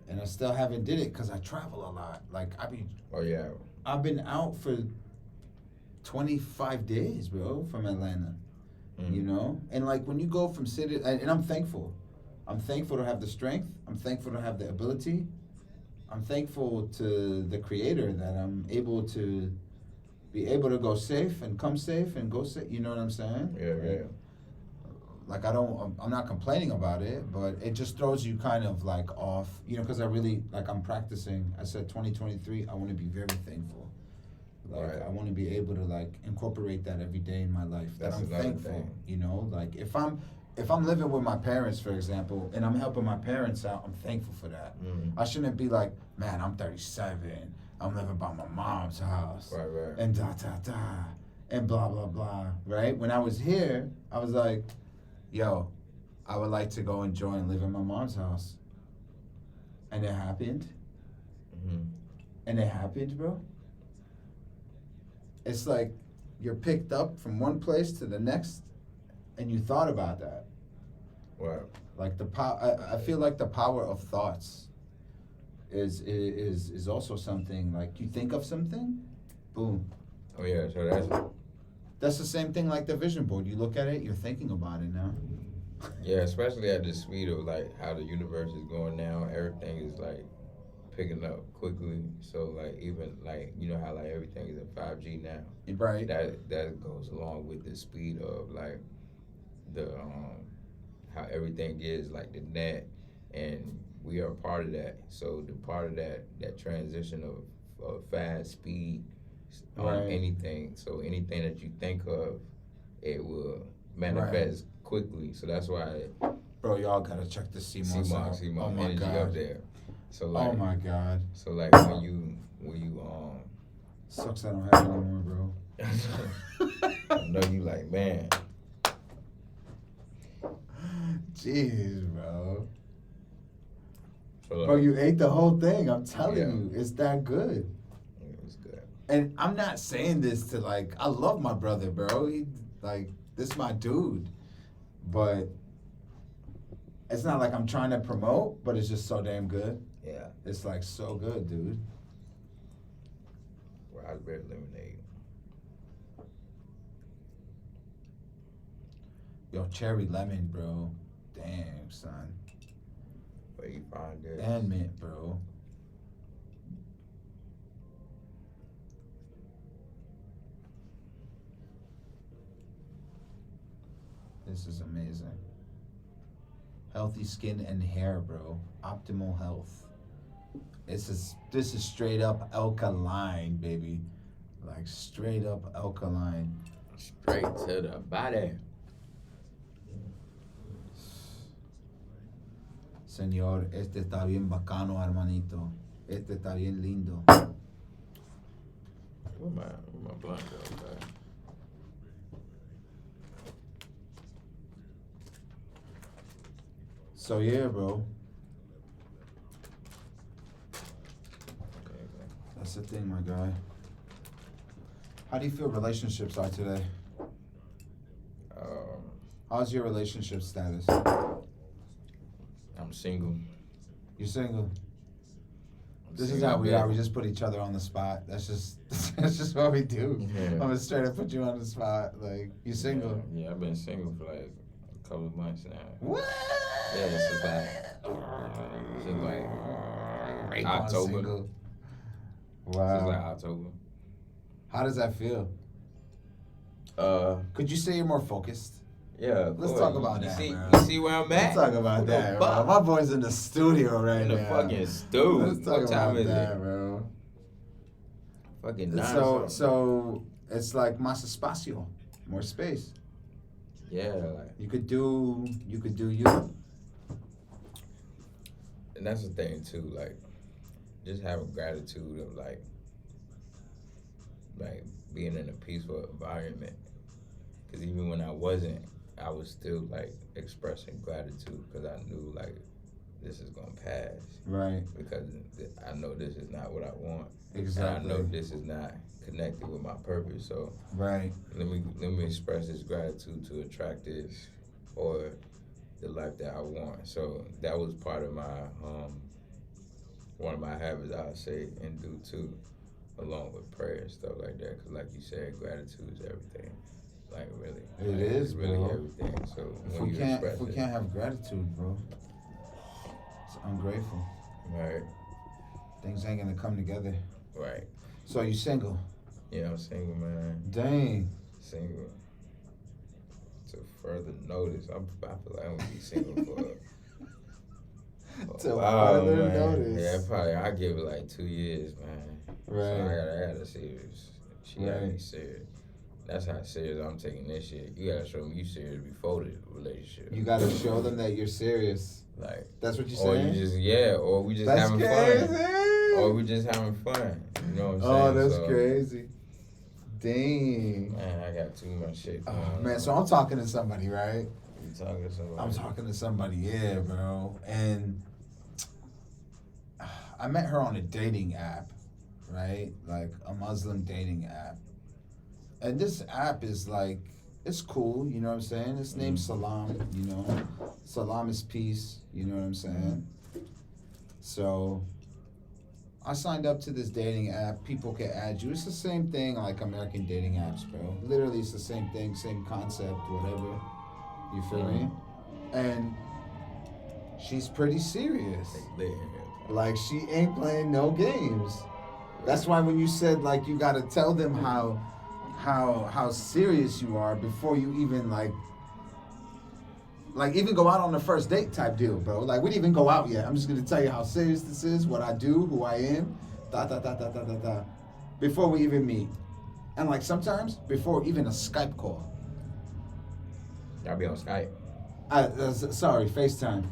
and I still haven't did it because I travel a lot. Like Oh yeah. I've been out for 25 days, bro, from Atlanta. You know, and like when you go from city, and I'm thankful. I'm thankful to have the strength. I'm thankful to have the ability. I'm thankful to the Creator that I'm able to be able to go safe and come safe and go safe. You know what I'm saying? Yeah. Like I'm not complaining about it, but it just throws you kind of like off, you know, because I really, like I'm practicing. I said 2023, I want to be very thankful. Like I want to be able to like incorporate that every day in my life. That's that I'm another thankful. thing. You know, like if I'm living with my parents, for example, and I'm helping my parents out, I'm thankful for that. I shouldn't be like, man, I'm 37. I'm living by my mom's house. Right. And and blah blah blah. Right? When I was here, I was like, yo, I would like to go enjoy and live in my mom's house. And it happened. And it happened, bro. It's like you're picked up from one place to the next, and you thought about that. Wow. Like the power, I feel like the power of thoughts is also something. Like you think of something, boom. Oh yeah, so that's the same thing like the vision board. You look at it, you're thinking about it now. Yeah, especially at the speed of like how the universe is going now, everything is like picking up quickly. So like even like you know how like everything is in 5G now. Right. That goes along with the speed of like the how everything is like the net, and we are part of that. So the part of that transition of fast speed anything. So anything that you think of, it will manifest quickly. So that's why. Bro, y'all gotta check the CMOS out. Oh my energy God. Up there. So like, oh my God. So like when you sucks I don't have it anymore, bro. I know you like, man. Jeez, bro. So like, bro, you ate the whole thing. I'm telling you, it's that good. It's good. And I'm not saying this to like, I love my brother, bro. He like, this my dude. But it's not like I'm trying to promote, but it's just so damn good. Yeah. It's like so good, dude. Raspberry lemonade. Yo, cherry lemon, bro. Damn, son. Where you find this? And mint, bro. This is amazing. Healthy skin and hair, bro. Optimal health. This is straight up alkaline, baby. Like straight up alkaline. Straight to the body. Señor, este está bien bacano, hermanito. Este está bien lindo. Where my blunt go, okay? So yeah, bro. Okay. That's the thing, my guy. How do you feel relationships are today? How's your relationship status? I'm single. You're single? This is single, how we yeah. are. We just put each other on the spot. That's just what we do. Yeah. I'm gonna straight up put you on the spot. Like, you single? Yeah, I've been single for like a couple of months now. What? Yeah, it's like October. Single. Wow. It's Wow. like October. How does that feel? Could you say you're more focused? Yeah. Let's talk about you that, see, bro. You see where I'm Let's at? talk about that, bro. My boy's in the studio right in now. the fucking stew. Let's talk What time about is that, it? bro. Fucking 9 So it's like más espacio, more space. Yeah, like, You could do you. and that's the thing too, like, just having gratitude of like being in a peaceful environment. Because even when I wasn't, I was still like expressing gratitude because I knew like this is gonna pass. Right. Because I know this is not what I want. Exactly. And I know this is not connected with my purpose. So Right. let me express this gratitude to attract this or the life that I want. So that was part of my one of my habits I say and do too, along with prayer and stuff like that. Cause like you said, gratitude is everything. Like really, It like, is, it's really bro. everything. So If when we you can't, express if we it, can't have gratitude, bro, it's ungrateful. right, Things ain't gonna come together. right. So you single? Yeah, I'm single, man. Dang. Single. To further notice, I feel like I'm gonna be single for To a while, further man. notice. Yeah, probably I give it like 2 years, man. Right. So I gotta serious. She gotta be Right. serious. That's how serious I'm taking this shit. You gotta show me you serious before the relationship. You gotta show them that you're serious. Like, That's what you're or saying? you just or we just That's having crazy. fun, or we just having fun. You know what I'm saying? Oh, that's So, crazy. Dang. Man, I got too much shit. Oh, man, so I'm talking to somebody, right? You talking to somebody? I'm talking to somebody, yeah, bro. And I met her on a dating app, right? Like a Muslim dating app. And this app is like, it's cool, you know what I'm saying? It's named Salam, you know. Salam is peace, you know what I'm saying? So I signed up to this dating app. People can add you. It's the same thing like American dating apps, bro. Literally, it's the same thing, same concept, whatever. You feel me? And she's pretty serious. Like, she ain't playing no games. That's why when you said, like, you got to tell them how serious you are before you even, like even go out on the first date type deal, bro. Like, we didn't even go out yet. I'm just going to tell you how serious this is, what I do, who I am, before we even meet. And, like, sometimes before even a Skype call. Y'all be on Skype? Sorry, FaceTime.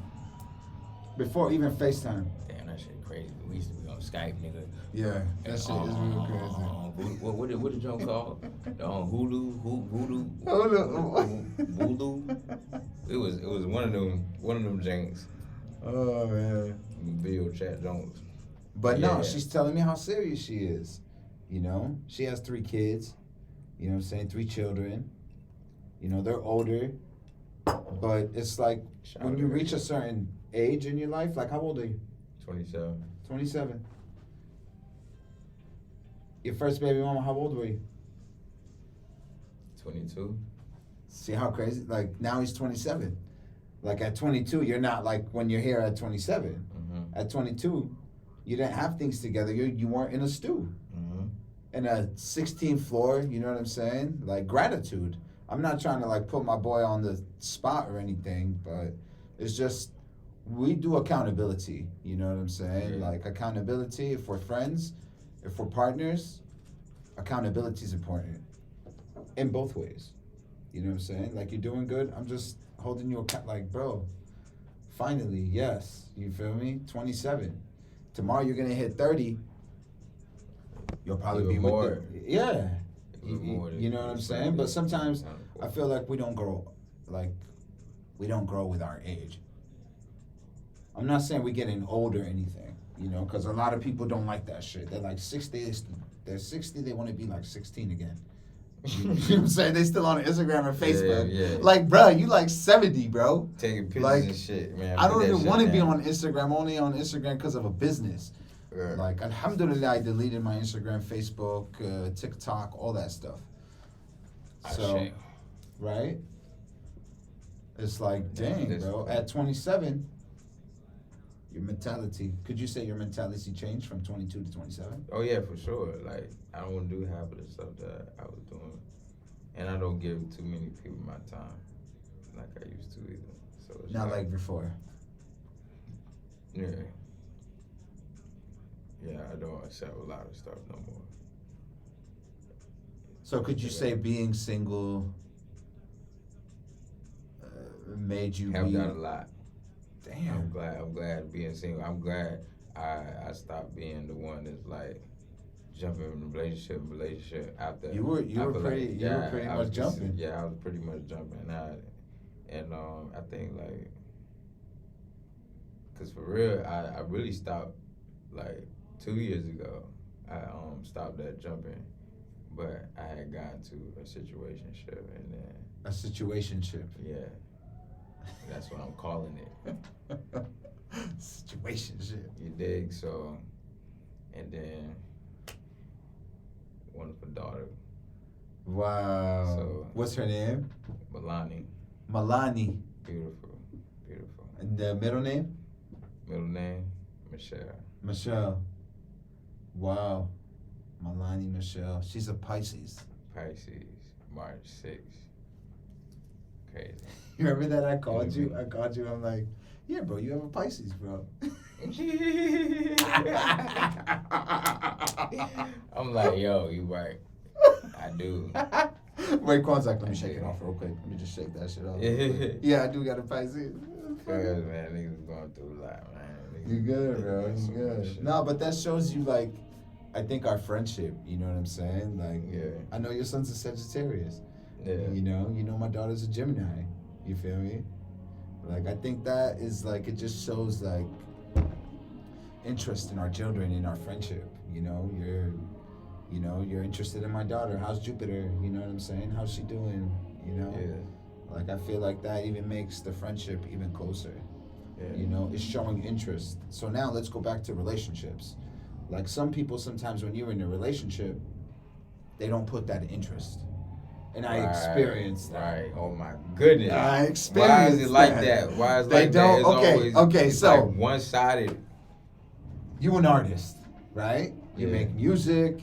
Before even FaceTime. Damn, that shit crazy. We used to be on Skype, nigga. Yeah, that shit is real crazy. What did Joe call? Voodoo. It was one of them janks. Oh man. Video chat Jones. But no, she's telling me how serious she is. You know, she has 3 kids. You know what I'm saying? 3 children. You know, they're older. But it's like when you reach a certain age in your life, like how old are you? 27. 27. Your first baby mama, how old were you? 22. See how crazy? Like now he's 27. Like at 22, you're not like when you're here at 27. Mm-hmm. At 22, you didn't have things together. You weren't in a stew. Mm-hmm. In a 16th floor, you know what I'm saying? Like gratitude. I'm not trying to like put my boy on the spot or anything, but it's just we do accountability. You know what I'm saying? Yeah. Like accountability. If we're friends, if we're partners, accountability is important in both ways. You know what I'm saying? Like you're doing good. I'm just holding you account. Like, bro, finally, yes. You feel me? 27. Tomorrow you're gonna hit 30. You'll probably Even be more. with the, yeah. More You know what I'm saying? But sometimes I feel like we don't grow with our age. I'm not saying we're getting older or anything, you know, because a lot of people don't like that shit. They're like 60, they're 60, they want to be like 16 again. You know what I'm saying? They still on Instagram and Facebook. Yeah. Like, bro, you like 70, bro. Taking pictures Like, and shit, man. I don't even want to be on Instagram, only on Instagram because of a business. Yeah. Like, alhamdulillah, I deleted my Instagram, Facebook, TikTok, all that stuff. So, right? It's like, dang, bro. At 27, your mentality, could you say your mentality changed from 22 to 27? Oh, yeah, for sure. Like, I don't want to do half of the stuff that I was doing. And I don't give too many people my time like I used to either. So it's Not like before. Yeah. Yeah, I don't accept a lot of stuff no more. So could you say being single made you helped out a lot. Damn. I'm glad being single. I'm glad I stopped being the one that's like jumping from relationship after. You were pretty much jumping. Yeah, I was pretty much jumping. And I think like, cause for real, I really stopped like 2 years ago. I stopped that jumping, but I had gotten to a situationship and then. A situationship. Yeah. That's what I'm calling it. Situation shit. You dig? So, and then wonderful daughter, Wow. So- What's her name? Milani. Milani. Beautiful, beautiful. And the middle name? Middle name, Michelle. Michelle. Wow. Milani Michelle. She's a Pisces. Pisces, March 6th. Crazy. You remember that I called you? I called you. I'm like, yeah, bro, you have a Pisces, bro. I'm like, yo, you right. I do. Wait, contact. Let me shake it off real quick. Let me just shake that shit off. Yeah, I do got a Pisces. Cause man, niggas going through a lot, man. You good, bro. You Some good. shit. No, but that shows you like, I think our friendship. You know what I'm saying? Like, Yeah. I know your son's a Sagittarius. Yeah. You know my daughter's a Gemini. You feel me? Like, I think that is like, it just shows like interest in our children, in our friendship. You're interested in my daughter. How's Jupiter? You know what I'm saying? How's she doing? You know? Yeah. Like, I feel like that even makes the friendship even closer. Yeah. You know, it's showing interest. So now let's go back to relationships. Like, some people sometimes when you're in a relationship, they don't put that interest. And I experienced that. Right. Oh my goodness. I experienced Why is it like that. that? Why is it They like don't- that? It's okay, always, okay, it's so- like one-sided. You an artist, right? You Yeah. make music,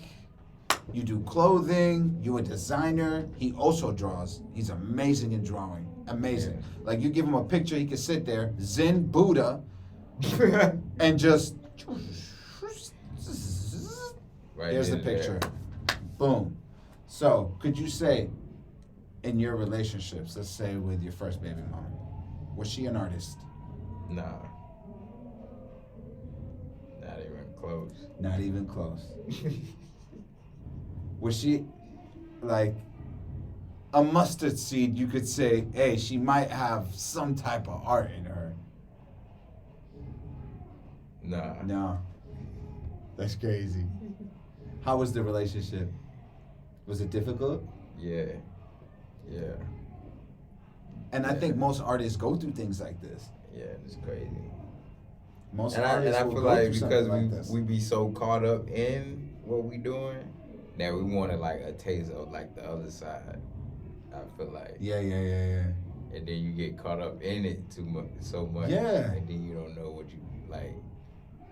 you do clothing, you a designer. He also draws. He's amazing in drawing. Amazing. Yeah. Like, you give him a picture, he can sit there, Zen Buddha, and just Right here's the then and picture. there. Boom. So, could you say, in your relationships, let's say with your first baby mom, was she an artist? Nah. Not even close. Not even close. Was she like a mustard seed? You could say, hey, she might have some type of art in her. Nah. No. That's crazy. How was the relationship? Was it difficult? Yeah. Yeah. And I Yeah. think most artists go through things like this. Yeah, it's crazy. Most And I artists will feel go like through something because like this. we be so caught up in what we doing that we wanted like a taste of like the other side. I feel like. Yeah. And then you get caught up in it so much. Yeah. And then you don't know what you like.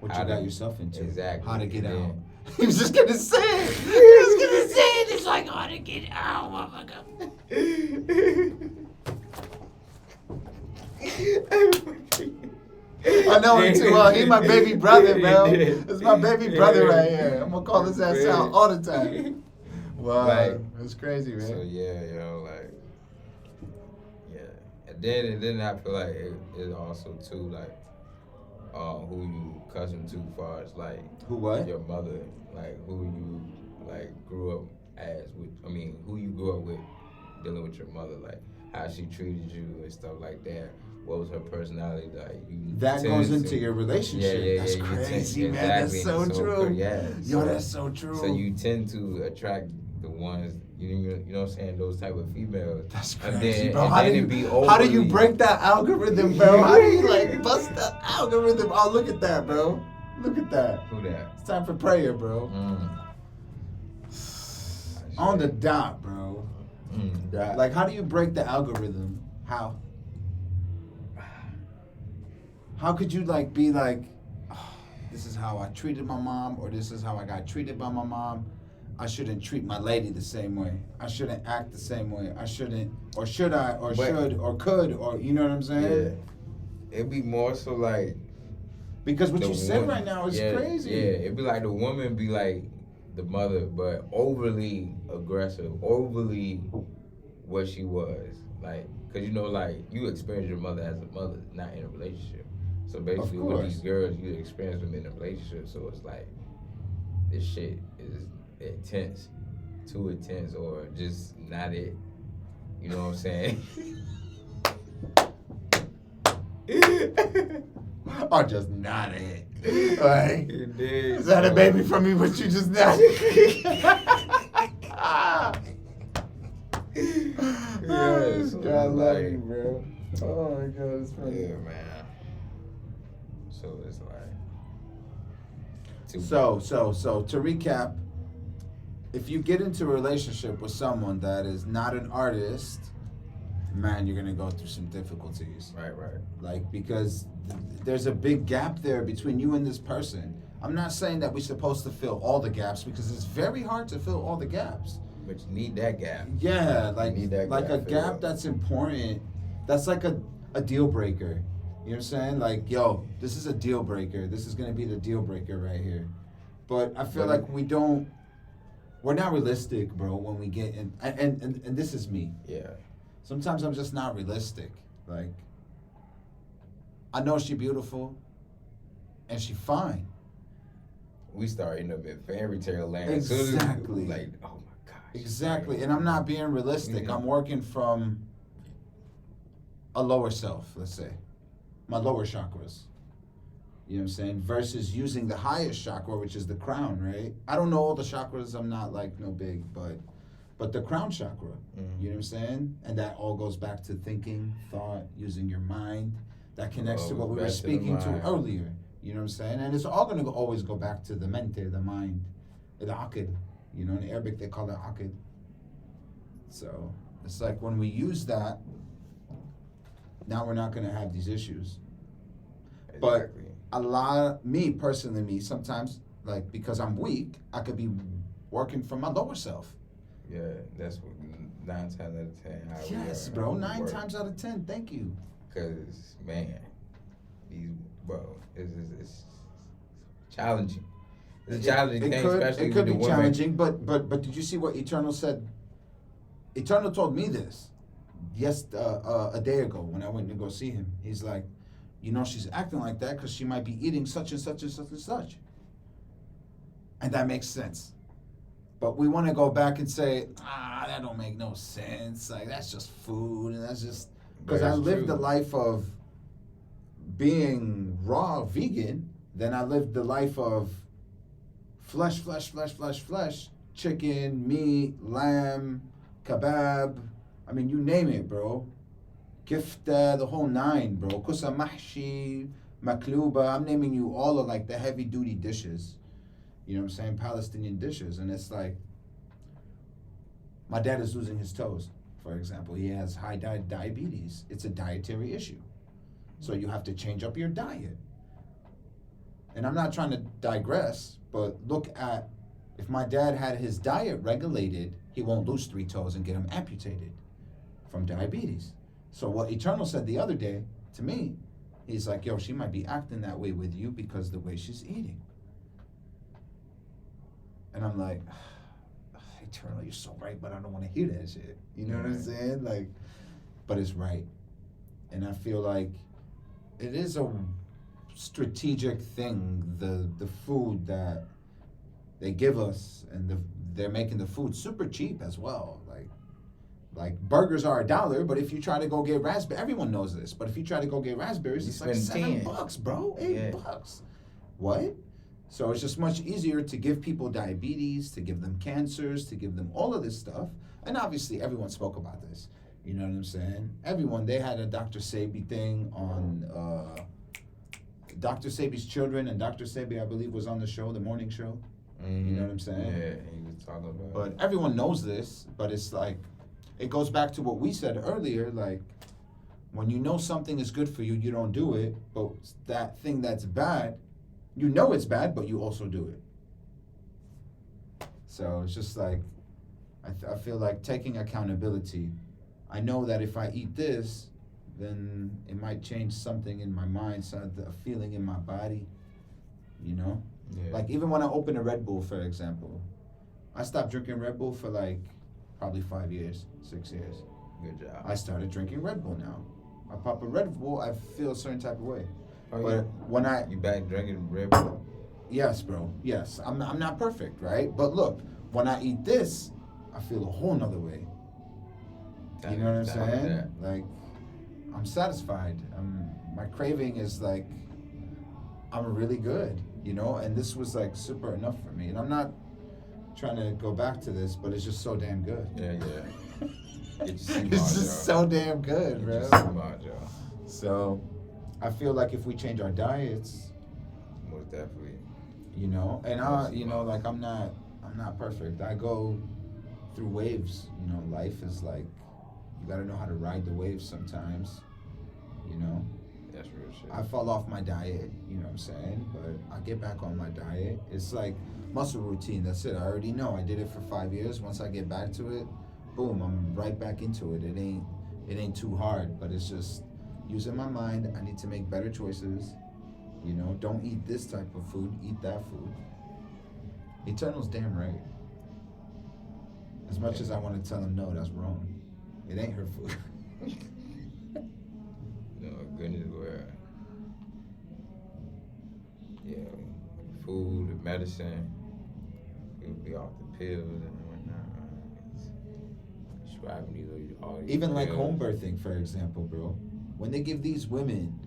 What how you to- got yourself into. Exactly. How to get And out. then- He was just gonna say it. He was gonna say it. It's like, how to get out, motherfucker. I know him too well. He my baby brother, bro. It's my baby brother right here. I'm gonna call his ass out all the time. Wow, Like, that's crazy, man. So yeah, like, yeah. And then I feel like it also too like, who you cousin to, far as like Who what? your mother, like who you like grew up as with. I mean, who you grew up with, dealing with your mother, like how she treated you and stuff like that. What was her personality like? That goes into your relationship. Yeah, That's you crazy, tend- man. That's exactly. so true. Yeah. Yo, that's so true. So you tend to attract the ones you know what I'm saying, those type of females. That's And crazy, then- bro. and How then do it you be how do you overly- break that algorithm, bro? How do you like bust the algorithm? Oh, look at that, bro. Look at that. Who that? It's time for prayer, bro. On the dot, bro. That. Like, how do you break the algorithm? How? How could you like be like, oh, this is how I treated my mom, or this is how I got treated by my mom. I shouldn't treat my lady the same way. I shouldn't act the same way. I shouldn't, or should I, or But- should, or could, or you know what I'm saying? Yeah. It'd be more so like Because what the you said woman- right now is yeah, crazy. Yeah, it'd be like the woman be like the mother, but overly aggressive, overly what she was. Like, cause you know, like you experience your mother as a mother, not in a relationship. So basically, with course. these girls, you experience them in a relationship. So it's like this shit is intense, too intense, or just not it. You know what I'm saying? Or just not it. Like, It did, is that a so- baby from me, but you just not Yeah, so God love like- you, bro. Oh my God, it's funny. Yeah, man. So it's like. So to recap, if you get into a relationship with someone that is not an artist, man, you're gonna go through some difficulties. Right. Like, because there's a big gap there between you and this person. I'm not saying that we're supposed to fill all the gaps, because it's very hard to fill all the gaps. But you need that gap. Yeah, like a filled. gap that's important. That's like a deal breaker. You know what I'm saying? Like, yo, this is a deal breaker. This is gonna be the deal breaker right here. But I feel like we're not realistic, bro, when we get in, and this is me. Yeah. Sometimes I'm just not realistic. Like, I know she beautiful, and she fine. We start ending up in fairy tale land. Exactly. Like, oh my gosh. Exactly, and I'm not being realistic. Mm-hmm. I'm working from a lower self, let's say. My lower chakras. You know what I'm saying? Versus using the highest chakra, which is the crown, right? I don't know all the chakras. I'm not like no big, but the crown chakra. Mm-hmm. You know what I'm saying? And that all goes back to thinking, thought, using your mind. That connects to what we were speaking to earlier. You know what I'm saying? And it's all going to always go back to the mente, the mind, the aqid. You know, in Arabic they call it aqid. So it's like when we use that, now we're not going to have these issues. But me personally, sometimes, like, because I'm weak, I could be working from my lower self. Yeah, that's what 9 times out of 10. Yes, bro, 9 times out of 10. Thank you. Cause man, it's challenging. It's a challenging thing, especially it could be with the challenging. But did you see what Eternal said? Eternal told me this, a day ago when I went to go see him. He's like, you know, she's acting like that because she might be eating such and such and such and such. And that makes sense. But we want to go back and say, that don't make no sense. Like, that's just food, and that's just... Because I lived the life of being raw vegan, then I lived the life of flesh, chicken, meat, lamb, kebab. I mean, you name it, bro. Kifta, the whole 9, bro. Kusa mahshi, makluba. I'm naming you all of like the heavy duty dishes. You know what I'm saying? Palestinian dishes. And it's like, my dad is losing his toes, for example. He has high diabetes. It's a dietary issue. So you have to change up your diet. And I'm not trying to digress, but look at, if my dad had his diet regulated, he won't lose 3 toes and get them amputated from diabetes. So what Eternal said the other day to me, he's like, yo, she might be acting that way with you because of the way she's eating. And I'm like, Eternal, you're so right, but I don't want to hear that shit. You know what I'm saying? Like, but it's right. And I feel like it is a strategic thing, the food that they give us, and they're making the food super cheap as well. Like burgers are $1, but if you try to go get raspberry, everyone knows this, but if you try to go get raspberries, it's like $7, bro, $8. What? So it's just much easier to give people diabetes, to give them cancers, to give them all of this stuff. And obviously everyone spoke about this. You know what I'm saying? Everyone, they had a Dr. Sebi thing on Dr. Sebi's children, and Dr. Sebi, I believe, was on the show, the morning show. Mm-hmm. You know what I'm saying? Yeah, he was talking about But everyone knows this, but it's like, it goes back to what we said earlier, like, when you know something is good for you, you don't do it, but that thing that's bad, you know it's bad, but you also do it. So it's just like, I feel like taking accountability. I know that if I eat this, then it might change something in my mind, so a feeling in my body, you know? Yeah. Like even when I open a Red Bull, for example, I stopped drinking Red Bull for like probably 5 years, 6 years. Good job. I started drinking Red Bull now. I pop a Red Bull, I feel a certain type of way. Oh, but when you back drinking Red Bull? Yes, bro. Yes, I'm not perfect, right? But look, when I eat this, I feel a whole nother way. You know what I'm saying? Like, I'm satisfied. My craving is like, I'm really good, you know? And this was like super enough for me. And I'm not trying to go back to this, but it's just so damn good. Yeah. It's just so damn good, bro. So I feel like if we change our diets, most definitely. You know, and like I'm not perfect. I go through waves. You know, life is like you gotta know how to ride the waves sometimes. You know, That's real shit. I fall off my diet. You know what I'm saying? But I get back on my diet. It's like muscle routine. That's it. I already know. I did it for 5 years. Once I get back to it, boom, I'm right back into it. It ain't too hard. But it's just using my mind. I need to make better choices. You know, don't eat this type of food. Eat that food. Eternal's damn right. As much as I want to tell him no, that's wrong. It ain't her food. No, goodness, where, yeah, food, medicine, you'll be off the pills and whatnot. Prescribing all these Even like pills. home birthing, for example, bro. When they give these women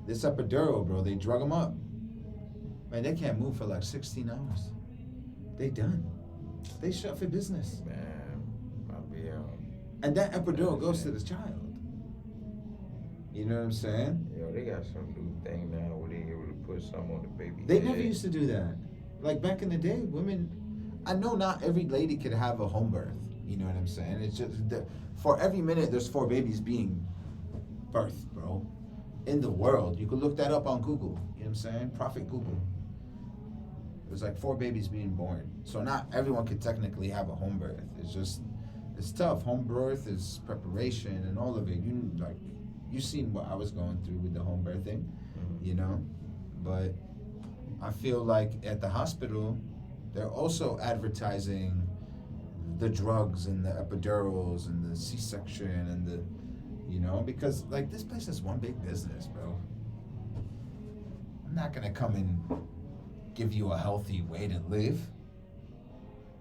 this epidural, bro, they drug them up. Man, they can't move for like 16 hours. They done. They shut for business. Man, I'll be And that epidural goes to the child. You know what I'm saying? Yo, they got some new thing now where they able to put something on the baby They head. never used to do that. Like back in the day, women. I know not every lady could have a home birth. You know what I'm saying? It's just that for every minute there's 4 babies being birthed, bro. In the world, you could look that up on Google. You know what I'm saying? Prophet Google. There's like 4 babies being born. So not everyone could technically have a home birth. It's just it's tough. Home birth is preparation and all of it. You seen what I was going through with the home birthing, you know? But I feel like at the hospital, they're also advertising the drugs and the epidurals and the C-section and the, you know, because like this place is one big business, bro. I'm not gonna come and give you a healthy way to live.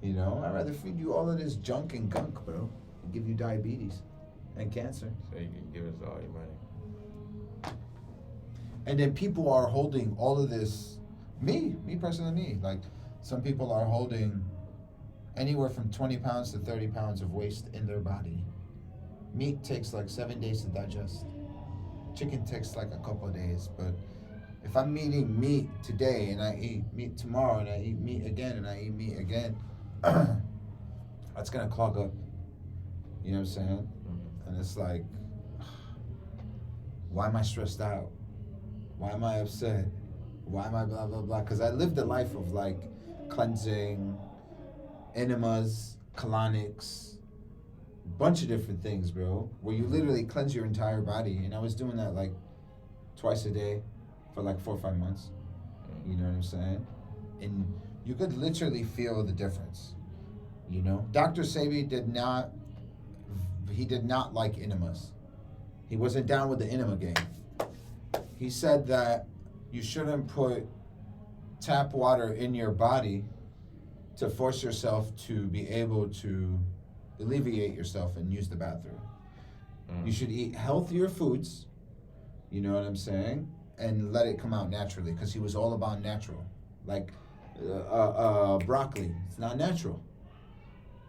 You know, I'd rather feed you all of this junk and gunk, bro, and give you diabetes and cancer. So you can give us all your money. And then people are holding all of this, me personally, like some people are holding anywhere from 20 pounds to 30 pounds of waste in their body. Meat takes like 7 days to digest. Chicken takes like a couple of days, but if I'm eating meat today and I eat meat tomorrow and I eat meat again and I eat meat again, that's gonna clog up. You know what I'm saying? And it's like, why am I stressed out? Why am I upset? Why am I blah, blah, blah? Because I lived a life of like cleansing, enemas, colonics, bunch of different things, bro, where you literally cleanse your entire body. And I was doing that like twice a day for like 4 or 5 months. You know what I'm saying? And you could literally feel the difference. You know? Dr. Sebi did not like enemas. He wasn't down with the enema game. He said that you shouldn't put tap water in your body to force yourself to be able to alleviate yourself and use the bathroom. You should eat healthier foods, you know what I'm saying, and let it come out naturally, because he was all about natural. Like broccoli, it's not natural.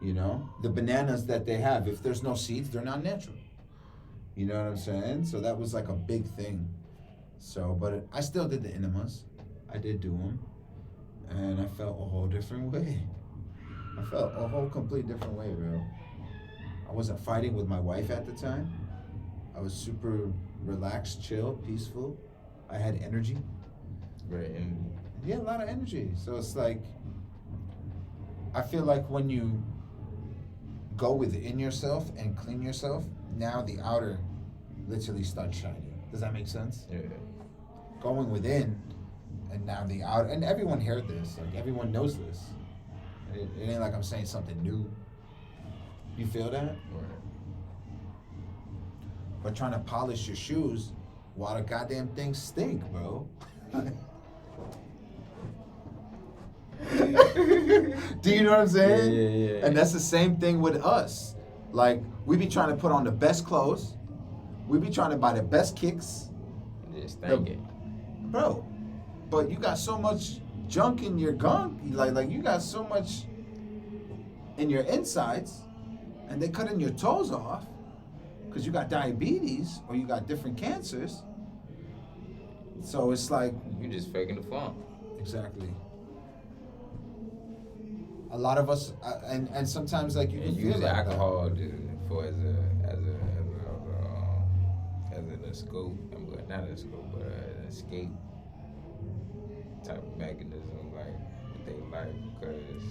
You know, the bananas that they have, if there's no seeds, they're not natural. You know what I'm saying? So that was like a big thing. So, but I still did the enemas. I did do them. And I felt a whole different way. I felt a whole complete different way, bro. I wasn't fighting with my wife at the time. I was super relaxed, chill, peaceful. I had energy. Great energy. Yeah, a lot of energy. So it's like, I feel like when you go within yourself and clean yourself, now the outer literally starts shining. Does that make sense? Yeah. Going within, and now the outer, and everyone heard this, like everyone knows this. It ain't like I'm saying something new. You feel that? Right. But trying to polish your shoes while the goddamn things stink, bro. Do you know what I'm saying? Yeah. And that's the same thing with us. Like, we be trying to put on the best clothes. We be trying to buy the best kicks. Just think it. Bro, but you got so much junk in your gunk. Like you got so much in your insides, and they cutting your toes off because you got diabetes or you got different cancers. So it's like You just faking the funk. exactly. A lot of us, and sometimes like you And can feel use like alcohol for as an escape, but not an escape, but an escape type of mechanism, like with their life, because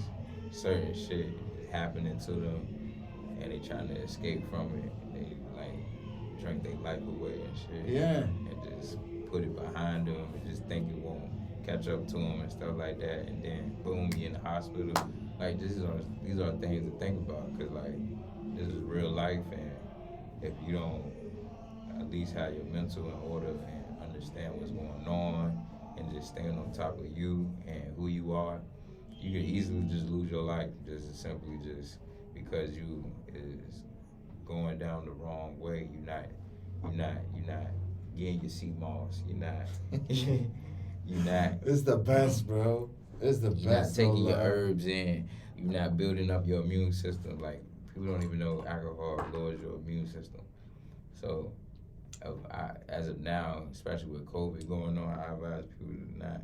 certain shit is happening to them, and they trying to escape from it. They like drink their life away and that. shit, Yeah. and just put it behind them, and just think it won't catch up to them and stuff like that, and then boom, you in the hospital. Like these are things to think about, cause like this is real life, and if you don't at least have your mental in order and understand what's going on and just staying on top of you and who you are, you can easily just lose your life just simply just because you is going down the wrong way. You're not getting your sea moss. You're not you're not It's the best, bro. It's the you're not best. taking your herbs in. You're not building up your immune system. Like people don't even know alcohol lowers your immune system. So as of now, especially with COVID going on, I advise people to not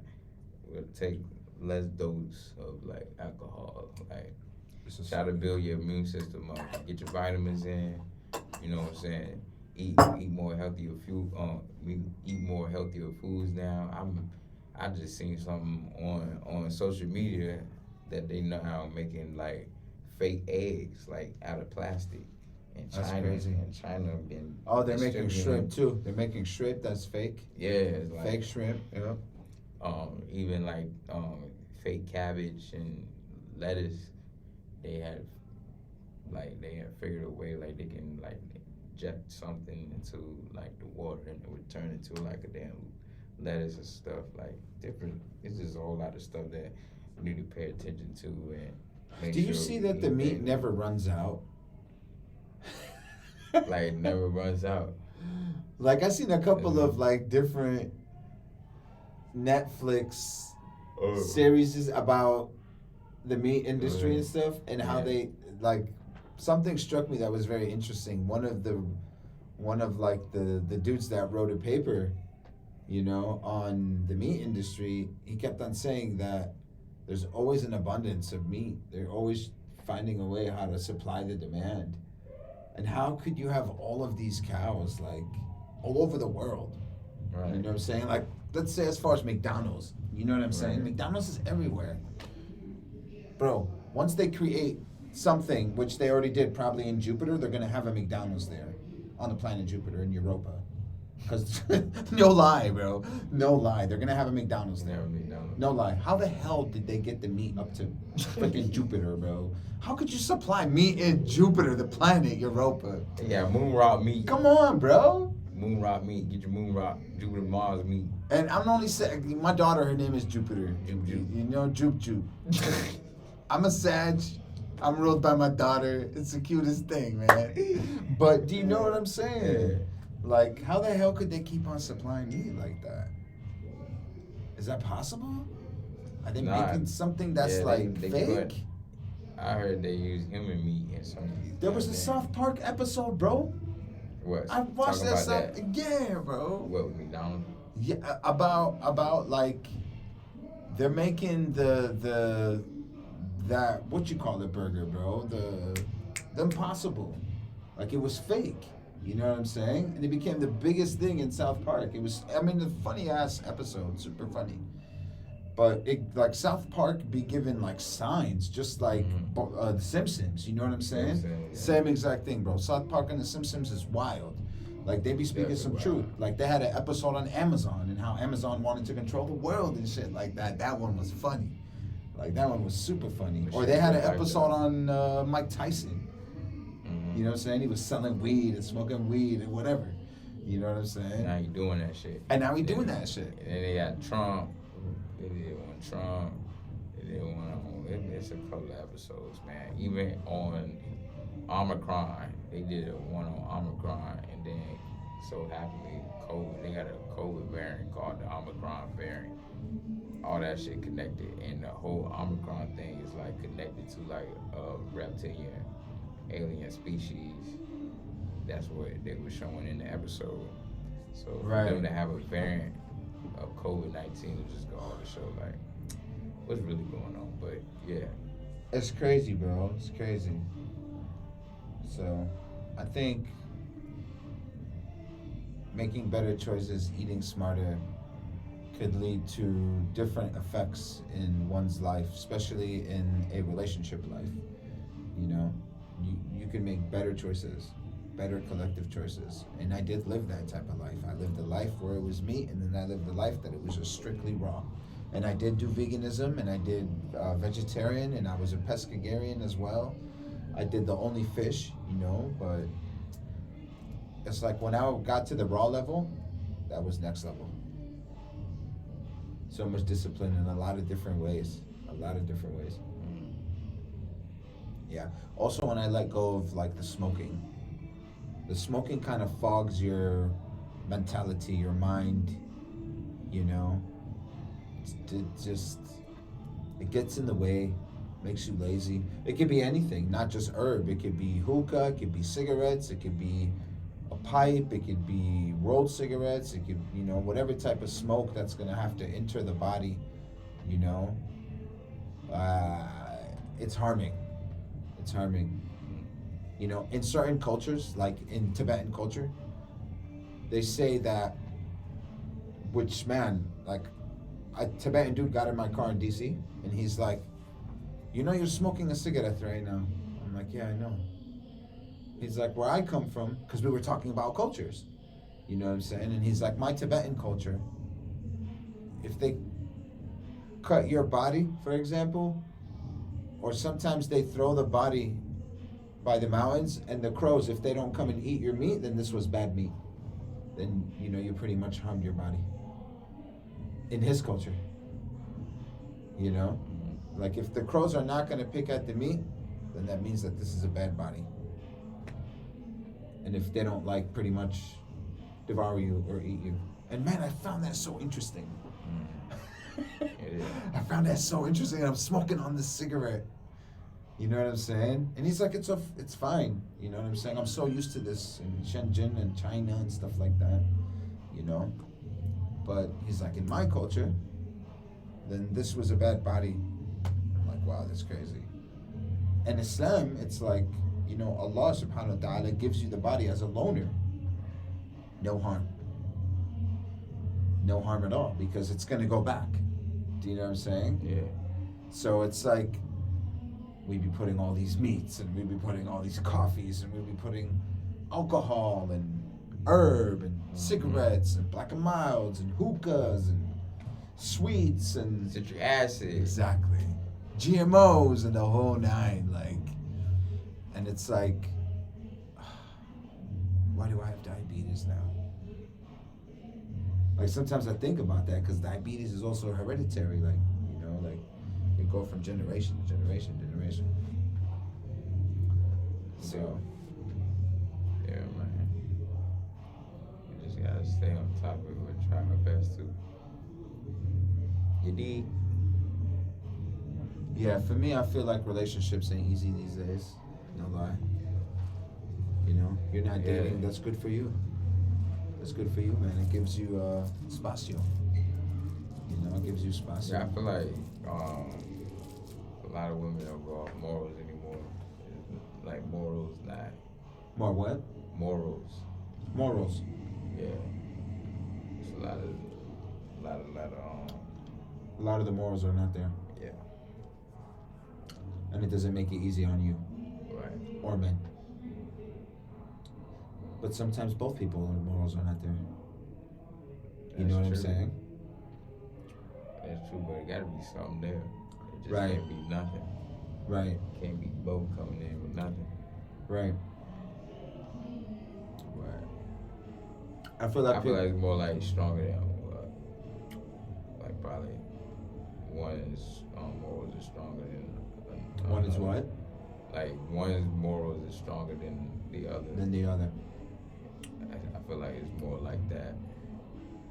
take less dose of like alcohol. Like try to build your immune system up. Get your vitamins in. You know what I'm saying? Eat more healthier food. Eat more healthier foods now. I just seen something on social media that they know how making like fake eggs like out of plastic. In That's China, crazy. and China been They're making shrimp too. They're making shrimp that's fake. Yeah, it's like Fake shrimp. Yeah. Even like fake cabbage and lettuce. They have figured a way like they can like inject something into like the water and it would turn into like a damn lettuce and stuff like different. It's just a whole lot of stuff that we need to pay attention to and make Do you sure see that the meat never runs out? like never runs out. Like I seen a couple of like different Netflix series about the meat industry and stuff and how they like something struck me that was very interesting. One of like the dudes that wrote a paper, you know, on the meat industry, he kept on saying that there's always an abundance of meat. They're always finding a way how to supply the demand. And how could you have all of these cows like all over the world? Right. You know what I'm saying? Like let's say as far as McDonald's, you know what I'm saying? McDonald's is everywhere. Bro, once they create something, which they already did probably in Jupiter, they're gonna have a McDonald's there on the planet Jupiter in Europa. Because no lie, bro. No lie. They're gonna have a McDonald's there. No lie. How the hell did they get the meat up to freaking Jupiter, bro? How could you supply meat in Jupiter, the planet Europa? Yeah, moon rock meat. Come on, bro. Moon rock meat. Get your moon rock Jupiter Mars meat. And I'm only saying, my daughter, her name is Jupiter. Jup Jup. You know, Jup Jup. I'm a Sag. I'm ruled by my daughter. It's the cutest thing, man. But do you know what I'm saying? Yeah. Like, how the hell could they keep on supplying meat like that? Is that possible? Are they making something that's they fake? I heard they use human meat in some. There was a South Park episode, bro. What? I watched that stuff. Yeah, bro. What, McDonald's? Yeah, about like they're making the that what you call it burger, bro? The Impossible. Like it was fake. You know what I'm saying? And it became the biggest thing in South Park. It was, I mean, the funny ass episode, super funny. But it like South Park be given like signs, just like The Simpsons. You know what I'm saying? Same exact thing, bro. South Park and The Simpsons is wild. Like they be speaking some truth. Like they had an episode on Amazon and how Amazon wanted to control the world and shit like that. That one was funny. Like that one was super funny. Or they had an episode on Mike Tyson. You know what I'm saying? He was selling weed and smoking weed and whatever. You know what I'm saying? Now he doing that shit. And now he doing that shit. And then they got Trump. They did one Trump. They did one on. It's a couple of episodes, man. Even on Omicron, they did one on Omicron, and then so happily COVID. They got a COVID variant called the Omicron variant. All that shit connected, and the whole Omicron thing is like connected to like a reptilian alien species. That's what they were showing in the episode. So for them to have a variant of COVID-19 to just go on to show like what's really going on. But yeah, It's crazy, bro. It's crazy. So, I think making better choices, eating smarter, could lead to different effects in one's life, especially in a relationship life. You know, you can make better choices, better collective choices. And I did live that type of life. I lived a life where it was meat, and then I lived a life that it was just strictly raw. And I did do veganism, and I did vegetarian, and I was a pescatarian as well. I did the only fish, but it's like when I got to the raw level, that was next level. So much discipline in a lot of different ways. A lot of different ways. Yeah. Also, when I let go of like the smoking kind of fogs your mentality, your mind. It gets in the way, makes you lazy. It could be anything, not just herb. It could be hookah, it could be cigarettes, it could be a pipe, it could be rolled cigarettes, it could, whatever type of smoke that's gonna have to enter the body, it's harming. It's harming. In certain cultures, like in Tibetan culture, they say that, which man, like, a Tibetan dude got in my car in DC, and he's like, you're smoking a cigarette right now. I'm like, yeah, I know. He's like, where I come from, because we were talking about cultures, you know what I'm saying? And he's like, my Tibetan culture, if they cut your body, for example, or sometimes they throw the body by the mountains, and the crows, if they don't come and eat your meat, then this was bad meat. Then, you pretty much harmed your body. In his culture, like if the crows are not going to pick at the meat, then that means that this is a bad body. And if they don't like pretty much devour you or eat you. And man, I found that so interesting. I found that so interesting. I'm smoking on this cigarette. You know what I'm saying? And he's like, it's fine. You know what I'm saying? I'm so used to this in Shenzhen and China and stuff like that. But he's like, in my culture, then this was a bad body. I'm like, wow, that's crazy. And Islam, it's like, Allah subhanahu wa ta'ala gives you the body as a loaner. No harm. No harm at all, because it's going to go back. Do you know what I'm saying? Yeah. So it's like, we'd be putting all these meats, and we'd be putting all these coffees, and we'd be putting alcohol and herb and cigarettes and black and milds and hookahs and sweets and citric acid. Exactly. GMOs and the whole nine, like. And it's like, why do I have diabetes now? Like sometimes I think about that, because diabetes is also hereditary, like, like it go from generation to generation to generation. So yeah, man. You just gotta stay on top of it and try my best to. You need. Yeah, for me, I feel like relationships ain't easy these days. No lie. You're not dating. That's good for you. That's good for you, man. It gives you espacio. It gives you espacio. Yeah, I feel like a lot of women don't go off morals anymore. Like morals, not. More what? Morals. Morals. Yeah. It's a lot of the morals are not there. Yeah. And it doesn't make it easy on you. Right. Or men. But sometimes both people, morals are not there. You know what I'm saying? That's true, but it gotta be something there. It just Right. can't be nothing. Right. Can't be both coming in with nothing. Right. Right. I feel like it's more like stronger than like probably one's morals is stronger than one is what? Like one's morals is stronger than the other. I feel like it's more like that.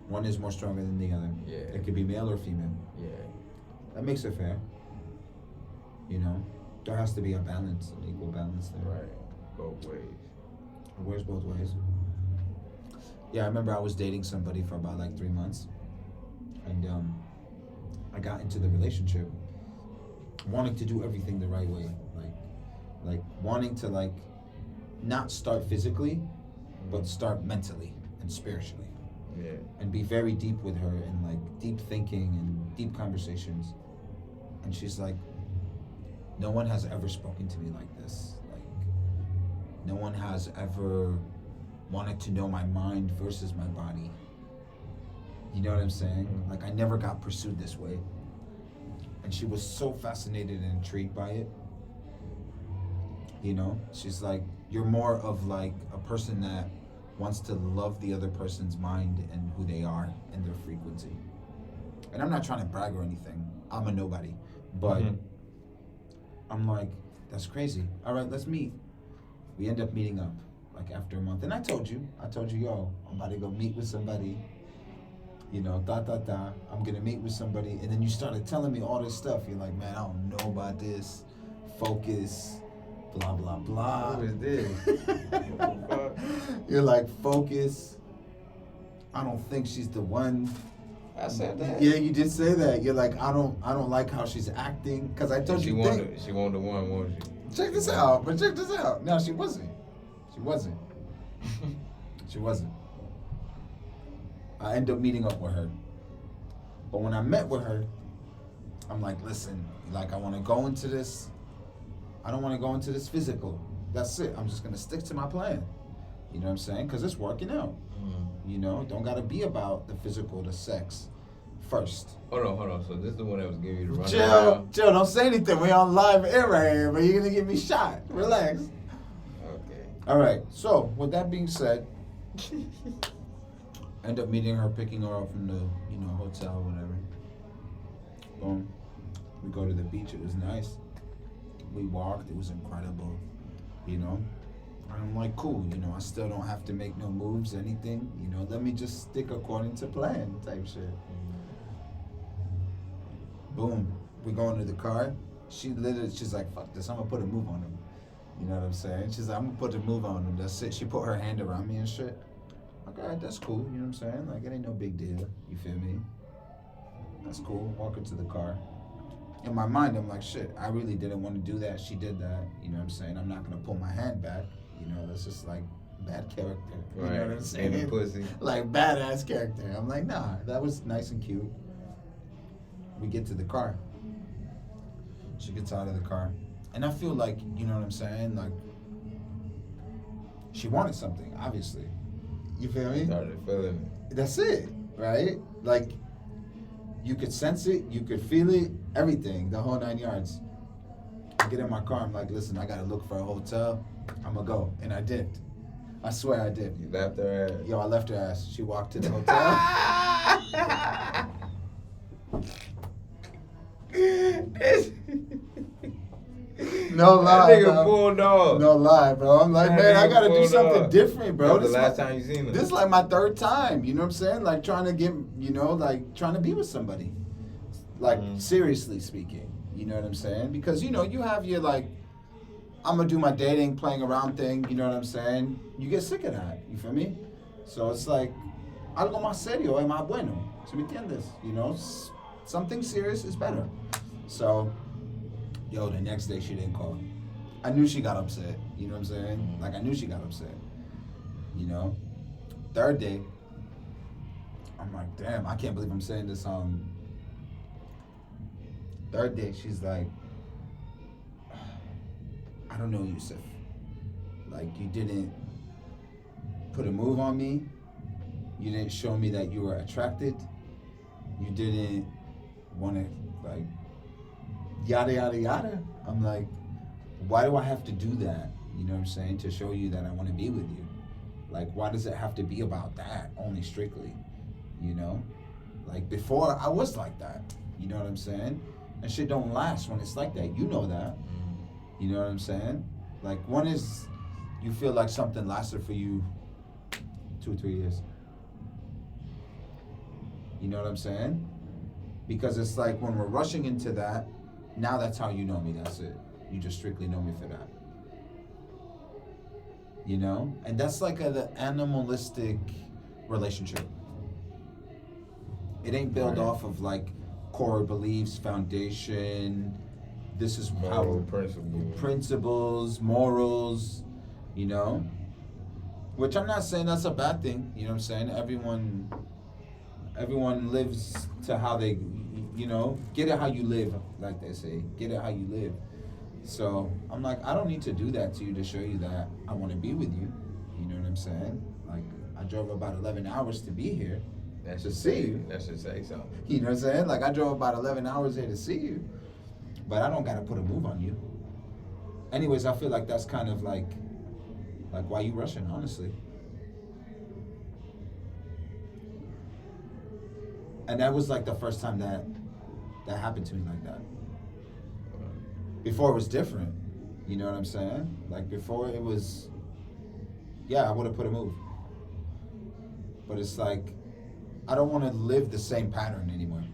One is more stronger than the other. Yeah. It could be male or female. Yeah. That makes it fair. There has to be a balance, an equal balance there. Right. Both ways. It works both ways. Yeah, I remember I was dating somebody for about like 3 months. And I got into the relationship wanting to do everything the right way, like wanting to like not start physically, but start mentally and spiritually. Yeah. And be very deep with her and like deep thinking and deep conversations. And she's like, no one has ever spoken to me like this. Like, no one has ever wanted to know my mind versus my body. You know what I'm saying? Like, I never got pursued this way. And she was so fascinated and intrigued by it. You know, she's like, you're more of like a person that wants to love the other person's mind and who they are and their frequency. And I'm not trying to brag or anything. I'm a nobody. But I'm like, that's crazy. All right, let's meet. We end up meeting up like after a month. And I told you, yo, I'm about to go meet with somebody. You know, I'm going to meet with somebody. And then you started telling me all this stuff. You're like, man, I don't know about this. Focus. Blah, blah, blah. What is this? What the fuck? You're like, focus. I don't think she's the one. I said that. Yeah, you did say that. You're like, I don't like how she's acting. Because I told she you. She wanted the one, wasn't she? Check this out. But check this out. No, she wasn't. She wasn't. She wasn't. I end up meeting up with her. But when I met with her, I'm like, listen, like I want to go into this. I don't want to go into this physical. That's it. I'm just going to stick to my plan. You know what I'm saying? Because it's working out. You know, don't got to be about the physical, the sex first. Hold on. So this is the one that was giving you the runaround? Chill, don't say anything. We on live air right here, but you're going to get me shot. Relax. Okay. All right. So, with that being said, end up meeting her, picking her up from the, hotel, whatever. Boom. We go to the beach. It was nice. We walked. It was incredible, And I'm like, cool, I still don't have to make no moves, anything, let me just stick according to plan type shit. Boom. We go into the car. She's like, fuck this, I'm gonna put a move on him. You know what I'm saying? She's like, I'm gonna put a move on him. That's it. She put her hand around me and shit. Like, all right, that's cool. You know what I'm saying? Like, it ain't no big deal. You feel me? That's cool. Walk into the car. In my mind, I'm like, shit, I really didn't want to do that. She did that. You know what I'm saying? I'm not going to pull my hand back. That's just like bad character. You know what I'm saying? And pussy. Like badass character. I'm like, nah, that was nice and cute. We get to the car. She gets out of the car. And I feel like, you know what I'm saying? Like, she wanted something, obviously. You feel me? Started feeling it. That's it, right? Like, you could sense it, you could feel it, everything, the whole 9 yards. I get in my car, I'm like, listen, I gotta look for a hotel. I'm gonna go. And I did. I swear I did. You left her ass. Yo, I left her ass. She walked to the hotel. No lie, that nigga bro. bulldog. No lie, bro. I'm like, man, I gotta do something different, bro. This the last time you seen her. This is like my third time. You know what I'm saying? Like trying to get, trying to be with somebody. Like seriously speaking, you know what I'm saying? Because you have your like, I'm gonna do my dating, playing around thing. You know what I'm saying? You get sick of that. You feel me? So it's like, algo más serio es más bueno. ¿Sí me entiendes? Something serious is better. So. Yo, the next day she didn't call. I knew she got upset. You know what I'm saying? Like, I knew she got upset. Third day, I'm like, damn, I can't believe I'm saying this. Third day, she's like, I don't know, Yossef. Like, you didn't put a move on me. You didn't show me that you were attracted. You didn't want to, like, yada, yada, yada. I'm like, why do I have to do that? You know what I'm saying? To show you that I want to be with you. Like, why does it have to be about that only strictly? Like, before, I was like that. You know what I'm saying? And shit don't last when it's like that. You know that. You know what I'm saying? Like, one is, you feel like something lasted for you 2 or 3 years. You know what I'm saying? Because it's like, when we're rushing into that, now that's how you know me, that's it. You just strictly know me for that. And that's like the animalistic relationship. It ain't built off of like core beliefs, foundation. This is Moral principles, morals, you know. Which I'm not saying that's a bad thing. You know what I'm saying? Everyone lives to how they, you know, get it how you live, like they say. Get it how you live. So I'm like, I don't need to do that to you to show you that I want to be with you. You know what I'm saying? Like, I drove about 11 hours to be here to see you. That should say something. You know what I'm saying? Like, I drove about 11 hours here to see you. But I don't got to put a move on you. Anyways, I feel like that's kind of like why you rushing, honestly. And that was like the first time that happened to me like that. Before it was different. You know what I'm saying? Like before it was, yeah, I would have put a move. But it's like, I don't want to live the same pattern anymore.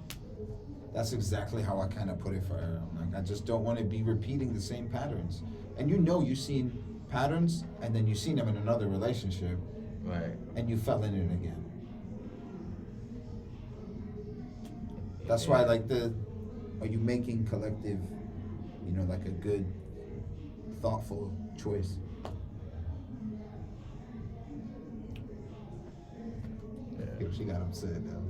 That's exactly how I kind of put it for her. Like, I just don't want to be repeating the same patterns. And you know you've seen patterns, and then you've seen them in another relationship. Right. And you fell in it again. That's why, like, are you making collective, you know, like a good, thoughtful choice? Yeah. She got upset though.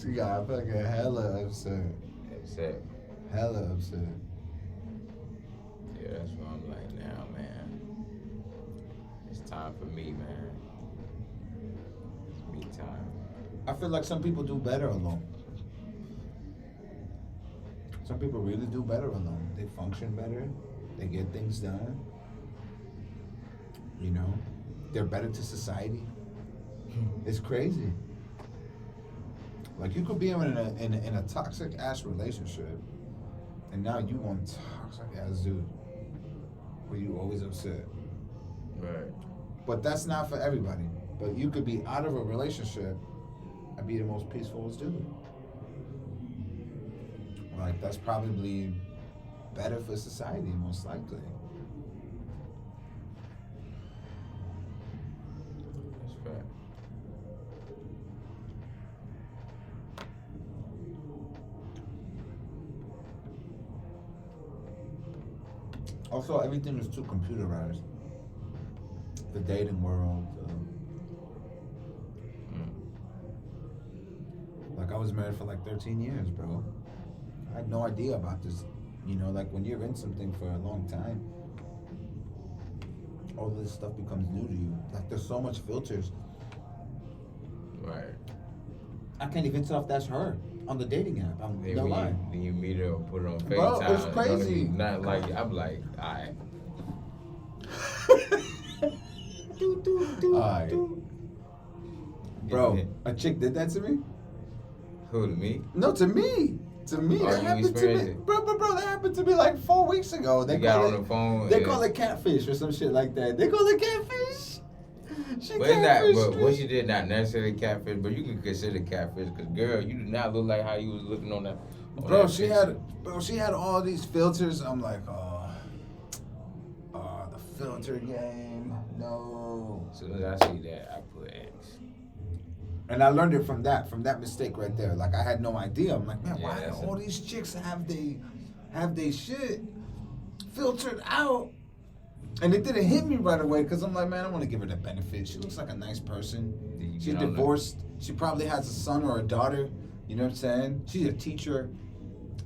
She got fucking hella upset. Hella upset. Yeah, that's why I'm like, now, man. It's time for me, man. It's me time. I feel like some people do better alone. Some people really do better alone. They function better. They get things done. You know, they're better to society. It's crazy. Like, you could be in a toxic ass relationship, and now you want toxic ass dude, where you always upset. Right. But that's not for everybody. But you could be out of a relationship and be the most peaceful dude. Like, that's probably better for society, most likely. That's fact. Also, everything is too computerized. The dating world. Like, I was married for like 13 years, bro. I had no idea about this. You know, like, when you're in something for a long time, all this stuff becomes new to you. Like, there's so much filters. Right. I can't even tell if that's her on the dating app. No lie. Then you meet her or put her on FaceTime. Bro, it's crazy. Not like, I'm like, alright. Alright. Bro, a chick did that to me? Who, to me? No, to me. To me, Oh, that you happened to me. experienced it? Bro, that happened to me like 4 weeks ago. They You got call on it, the phone. They call it catfish or some shit like that. They call it catfish. She But it's not, catfished but me. what she did not necessarily catfish, but you could consider catfish because girl, you do not look like how you was looking on that. Bro, she had all these filters. I'm like, the filter game. No. As soon as I see that, I put X. And I learned it from that mistake right there. Like, I had no idea. I'm like, man, Yeah, why do that's all these chicks have they shit filtered out? And it didn't hit me right away because I'm like, man, I want to give her the benefit. She looks like a nice person. She's divorced. She probably has a son or a daughter. You know what I'm saying? She's a teacher.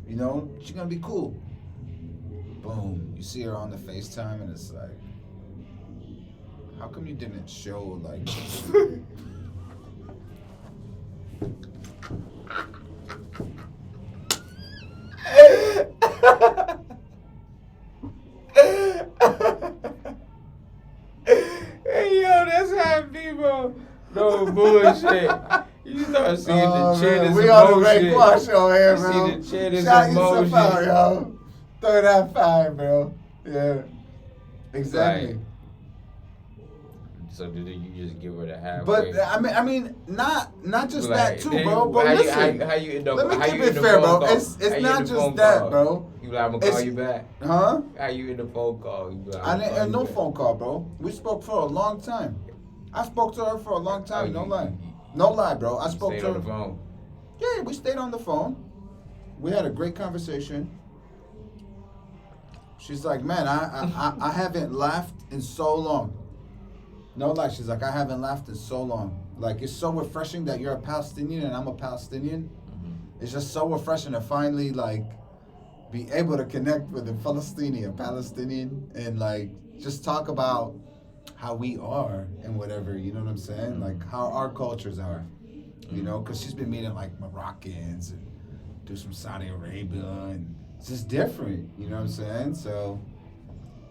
You know, she's gonna be cool. Boom. You see her on the FaceTime and it's like, how come you didn't show like Hey yo, that's how it be, bro. No bullshit. You start seeing the chin as we on the emotion. Ray Quash on here, You bro. see the chin as Shout emotion. yourself out, yo. Throw that fire, bro. Yeah. Exactly. Right. So did you just give her the halfway? But I mean, not just Like, that too, then bro. But how listen, how you end up? let me how keep you it end the fair, phone bro. call? It's How you not end the just phone that, call? bro. You like, I'm gonna call you back. Huh? How you in the phone call? You be like, I I'm didn't gonna have call no you phone call, bro. We spoke for a long time. I spoke to her for a long time. No you, lie. you, No lie, bro. I you spoke stayed to on her. the phone. Yeah, we stayed on the phone. We had a great conversation. She's like, man, I haven't laughed in so long. No lie. She's like, I haven't laughed in so long. Like, it's so refreshing that you're a Palestinian and I'm a Palestinian. It's just so refreshing to finally, like, be able to connect with a Palestinian, and, like, just talk about how we are and whatever, you know what I'm saying? Like, how our cultures are, you know? Because she's been meeting, like, Moroccans and do some Saudi Arabia, and it's just different, you know what I'm saying? So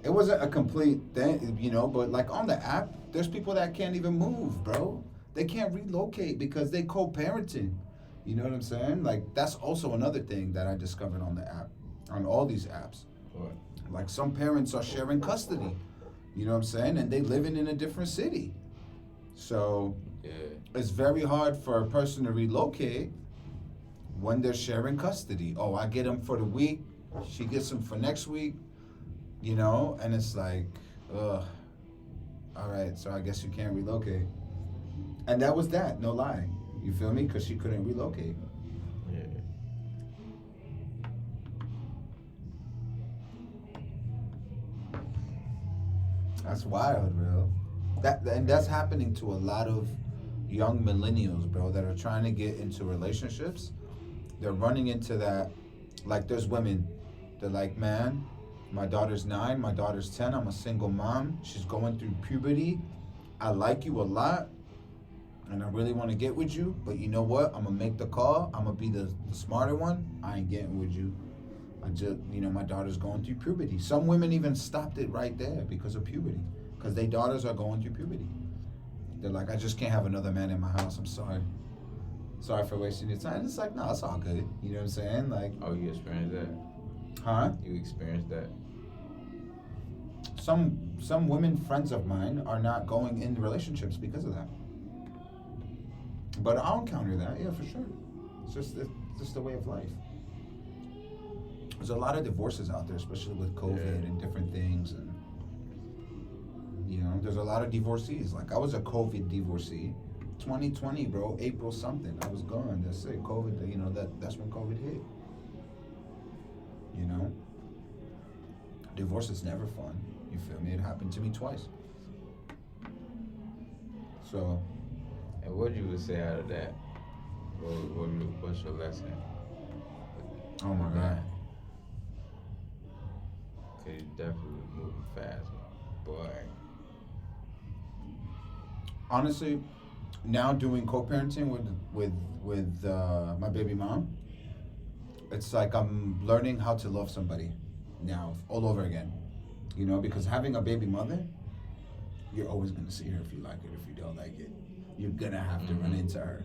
it wasn't a complete thing, you know, but, like, on the app, there's people that can't even move, bro. They can't relocate because they co-parenting. You know what I'm saying? Like, that's also another thing that I discovered on the app, on all these apps. What? Like, some parents are sharing custody, you know what I'm saying? And they living in a different city. So Yeah. it's very hard for a person to relocate when they're sharing custody. Oh, I get him for the week, she gets him for next week, you know? And it's like, ugh. All right, so I guess you can't relocate. And that was that, no lie. You feel me? Because she couldn't relocate. Yeah. That's wild, bro. That's happening to a lot of young millennials, bro, that are trying to get into relationships. They're running into that. Like, there's women. They're like, man, my daughter's 9, my daughter's 10. I'm a single mom. She's going through puberty. I like you a lot, and I really want to get with you, but you know what? I'm going to make the call. I'm going to be the smarter one. I ain't getting with you. I just, you know, my daughter's going through puberty. Some women even stopped it right there because of puberty, because their daughters are going through puberty. They're like, I just can't have another man in my house. I'm sorry. Sorry for wasting your time. It's like, no, it's all good. You know what I'm saying? Like, Oh, you experienced that? huh? You experienced that? Some women friends of mine are not going in relationships because of that. But I'll encounter that, yeah, for sure. It's just a way of life. There's a lot of divorces out there, especially with COVID and different things, and you know, there's a lot of divorcees. Like, I was a COVID divorcee, 2020, bro, April something. I was gone. That's it. COVID. You know, that's when COVID hit. You know, divorce is never fun. You feel me? It happened to me twice. So. And what you would say out of that? What's your lesson? Oh my God. Cause you definitely moving fast, boy. Honestly, now doing co-parenting with my baby mom, it's like I'm learning how to love somebody now all over again. You know, because having a baby mother, you're always gonna see her if you like it, if you don't like it. You're gonna have to run into her.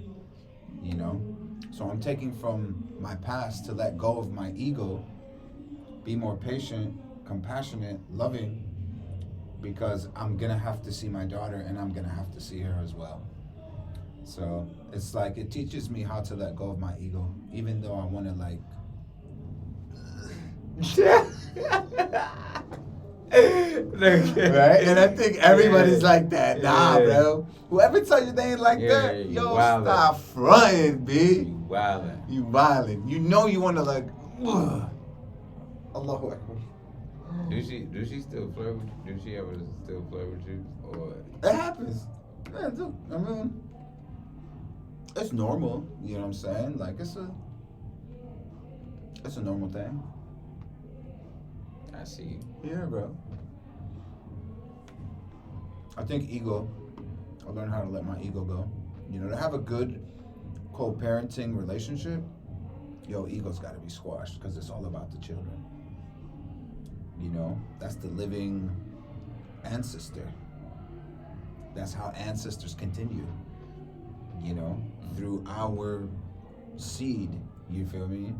You know? So I'm taking from my past to let go of my ego, be more patient, compassionate, loving, because I'm gonna have to see my daughter and I'm gonna have to see her as well. So it's like it teaches me how to let go of my ego, even though I wanna like right? And I think everybody's like that. Nah, bro. Whoever tells you they ain't like that, yo, stop fronting, B. You wildin'. You wildin'. You know you wanna like Allahu Akbar. Do she still flirt with you? Do she ever still flirt with you? Or it happens. Yeah, look, I mean, it's normal. You know what I'm saying? Like it's a normal thing. I see. Yeah, bro. I think ego. I learned how to let my ego go. You know, to have a good co-parenting relationship, yo, ego's got to be squashed because it's all about the children. You know, that's the living ancestor. That's how ancestors continue. You know, through our seed. You feel me?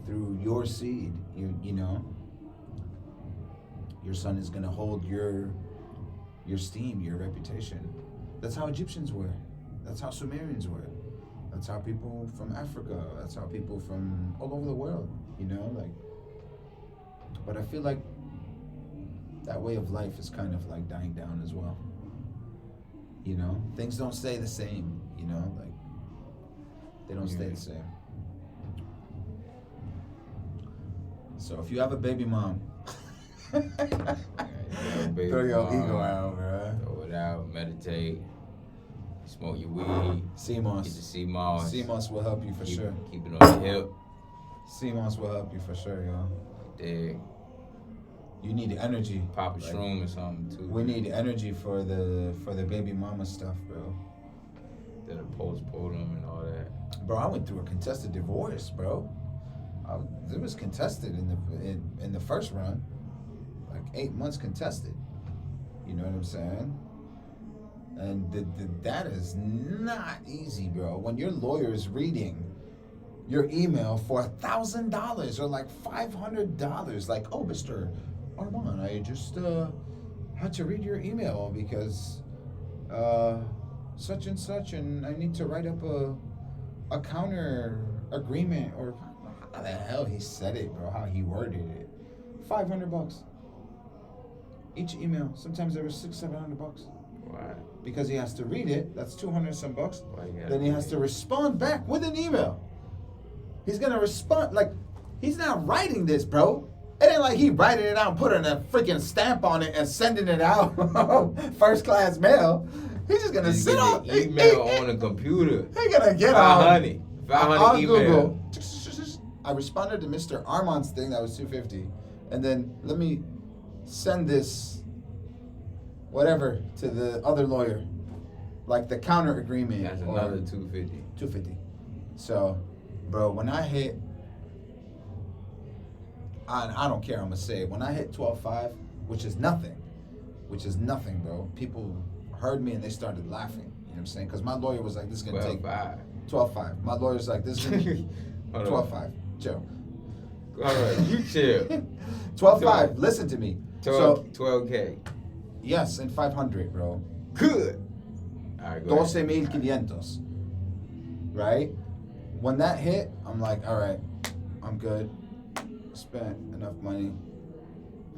Through your seed. You know, your son is gonna hold your steam, your reputation. That's how Egyptians were. That's how Sumerians were. That's how people from Africa. That's how people from all over the world. You know, like. But I feel like that way of life is kind of like dying down as well. You know, things don't stay the same. You know, like they don't stay the same. So if you have a baby mom, throw your ego out, bro. Throw it out. Meditate. Smoke your weed. CMOS. Get the CMOS. CMOS will help you for sure. Keep it on the hip. CMOS will help you for sure, yo. There. You need energy. Pop a shroom or something too. We need energy for the baby mama stuff, bro. Then the postpartum and all that. Bro, I went through a contested divorce, bro. It was contested in the first run, like 8 months contested. You know what I'm saying? And that is not easy, bro. When your lawyer is reading your email for $1,000 or like $500, like, oh, Mr. Armand, I just had to read your email because such and such, and I need to write up a counter agreement, or how the hell he said it, bro, how he worded it. $500 each email. Sometimes there was $600-700. Why? Because he has to read it. That's 200 some bucks. Then he has to it? respond back with an email. He's gonna respond, like, he's not writing this, bro. It ain't like he writing it out and putting a freaking stamp on it and sending it out first class mail. He's just gonna sit on email on the computer. He's gonna get 500 on email. Google. I responded to Mr. Armand's thing, that was $250, and then let me send this whatever to the other lawyer, like the counter agreement. That's another $250. $250. So, bro, when I hit, I don't care, I'm gonna say it. When I hit 12.5, which is nothing, bro. People heard me and they started laughing. You know what I'm saying? Because my lawyer was like, "This is gonna take 12.5." My lawyer's like, "This is gonna 12.5." Chill. All right, you chill. 12.5. Listen to me. 12K. Yes, and 500, bro. Good. All right, go 12,500. Right? When that hit, I'm like, all right, I'm good. Spent enough money.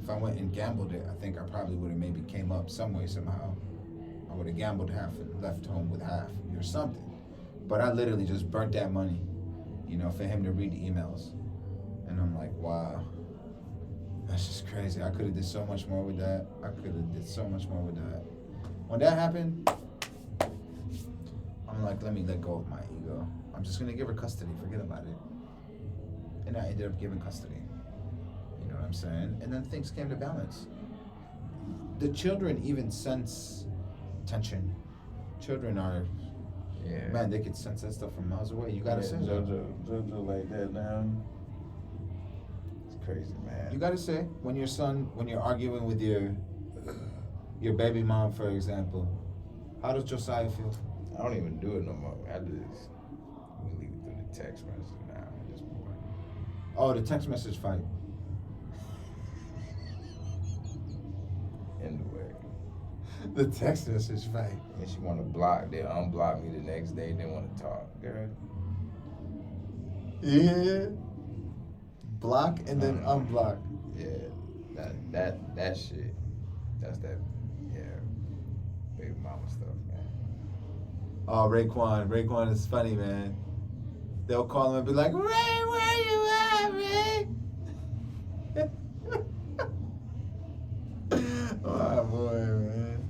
If I went and gambled it, I think I probably would have maybe came up some way, somehow. I would have gambled half and left home with half or something. But I literally just burnt that money, you know, for him to read the emails. And I'm like, wow, that's just crazy. I could have did so much more with that. When that happened, I'm like, let me let go of my ego. I'm just gonna give her custody, forget about it. And I ended up giving custody. You know what I'm saying? And then things came to balance. The children even sense tension. Children are, man, they could sense that stuff from miles away. You gotta say JoJo like that now. It's crazy, man. You gotta say, when you're arguing with your baby mom, for example, how does Josiah feel? I don't even do it no more. I just leave it through the text message now at this point. Oh, the text message fight. In the way. The text message fight. And she want to block, they unblock me the next day, they want to talk. Girl. Yeah. Block and then unblock. Yeah, that shit. That's that, baby mama stuff, man. Oh, Raekwon is funny, man. They'll call him and be like, Ray, where you at, Ray? Oh, boy, man.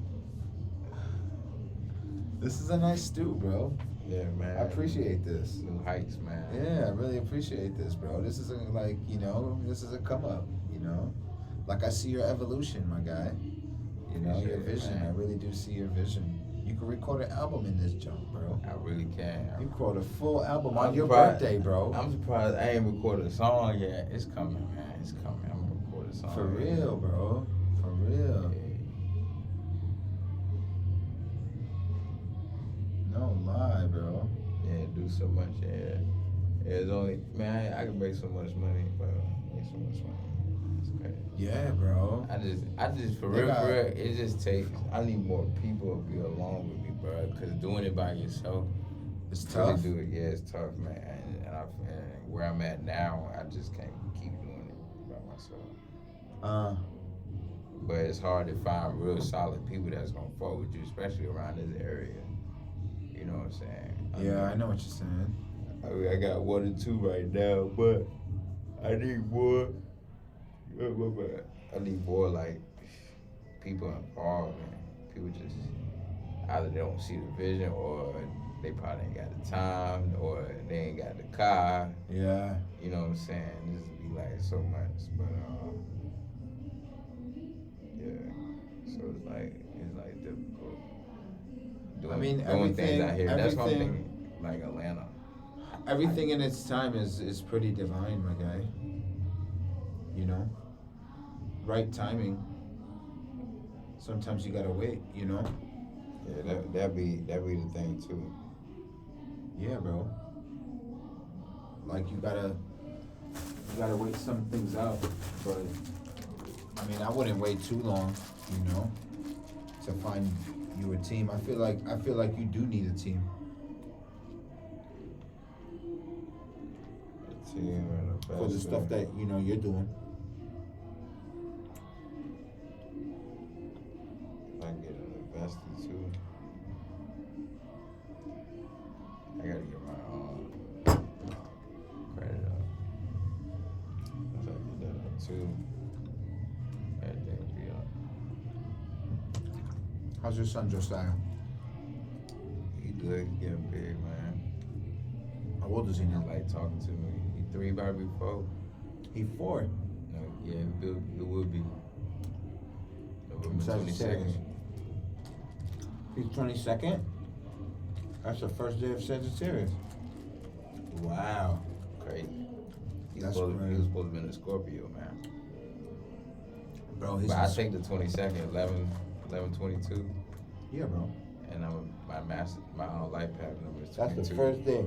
This is a nice stew, bro. Yeah, man. I appreciate this. New heights, man. Yeah, I really appreciate this, bro. This is this is a come up, you know? Like, I see your evolution, my guy. You know, your vision. I really do see your vision. You can record an album in this junk, bro. I really can. You record a full album on I'm your surprised- birthday, bro. I'm surprised I ain't recorded a song yet. It's coming, man. It's coming. I'm gonna record a song. For real, bro. For real. No lie, bro. Yeah, do so much. Yeah, it's only, man. I can make so much money, but make so much money. It's crazy. Yeah, bro. I just for real, it just takes. I need more people to be along with me, bro. Cause doing it by yourself, It's tough. Really do it, it's tough, man. And where I'm at now, I just can't keep doing it by myself. but it's hard to find real solid people that's gonna fuck with you, especially around this area. You know what I'm saying? Yeah, I know what you're saying. I mean, I got 1 or 2 right now, but I need more. I need more like people involved, man. People just either they don't see the vision, or they probably ain't got the time, or they ain't got the car. Yeah. You know what I'm saying? This would be like so much, but yeah. So it's like difficult. Doing things out here. That's one thing. Like Atlanta. Everything in its time is pretty divine, my guy. You know, right timing. Sometimes you gotta wait. You know. Yeah, that be the thing too. Yeah, bro. Like you gotta wait some things out, but I mean, I wouldn't wait too long, you know, to find you a team. I feel like you do need a team. A team and a For the stuff that you're doing. I get an investor too. I gotta get my credit up. If I get that up too, everything will be up. How's your son Josiah? He good, he getting big, man. How old is he now? Like talking to me. He 3, about to be 4. He 4. No, yeah, he will be. November 22nd. He's 22nd? That's the first day of Sagittarius. Wow. Crazy. He was That's supposed to crazy. be in the Scorpio, man. Bro, he's But I think the 22nd, 11/22, yeah, bro. and my life path number is 22. That's the first day.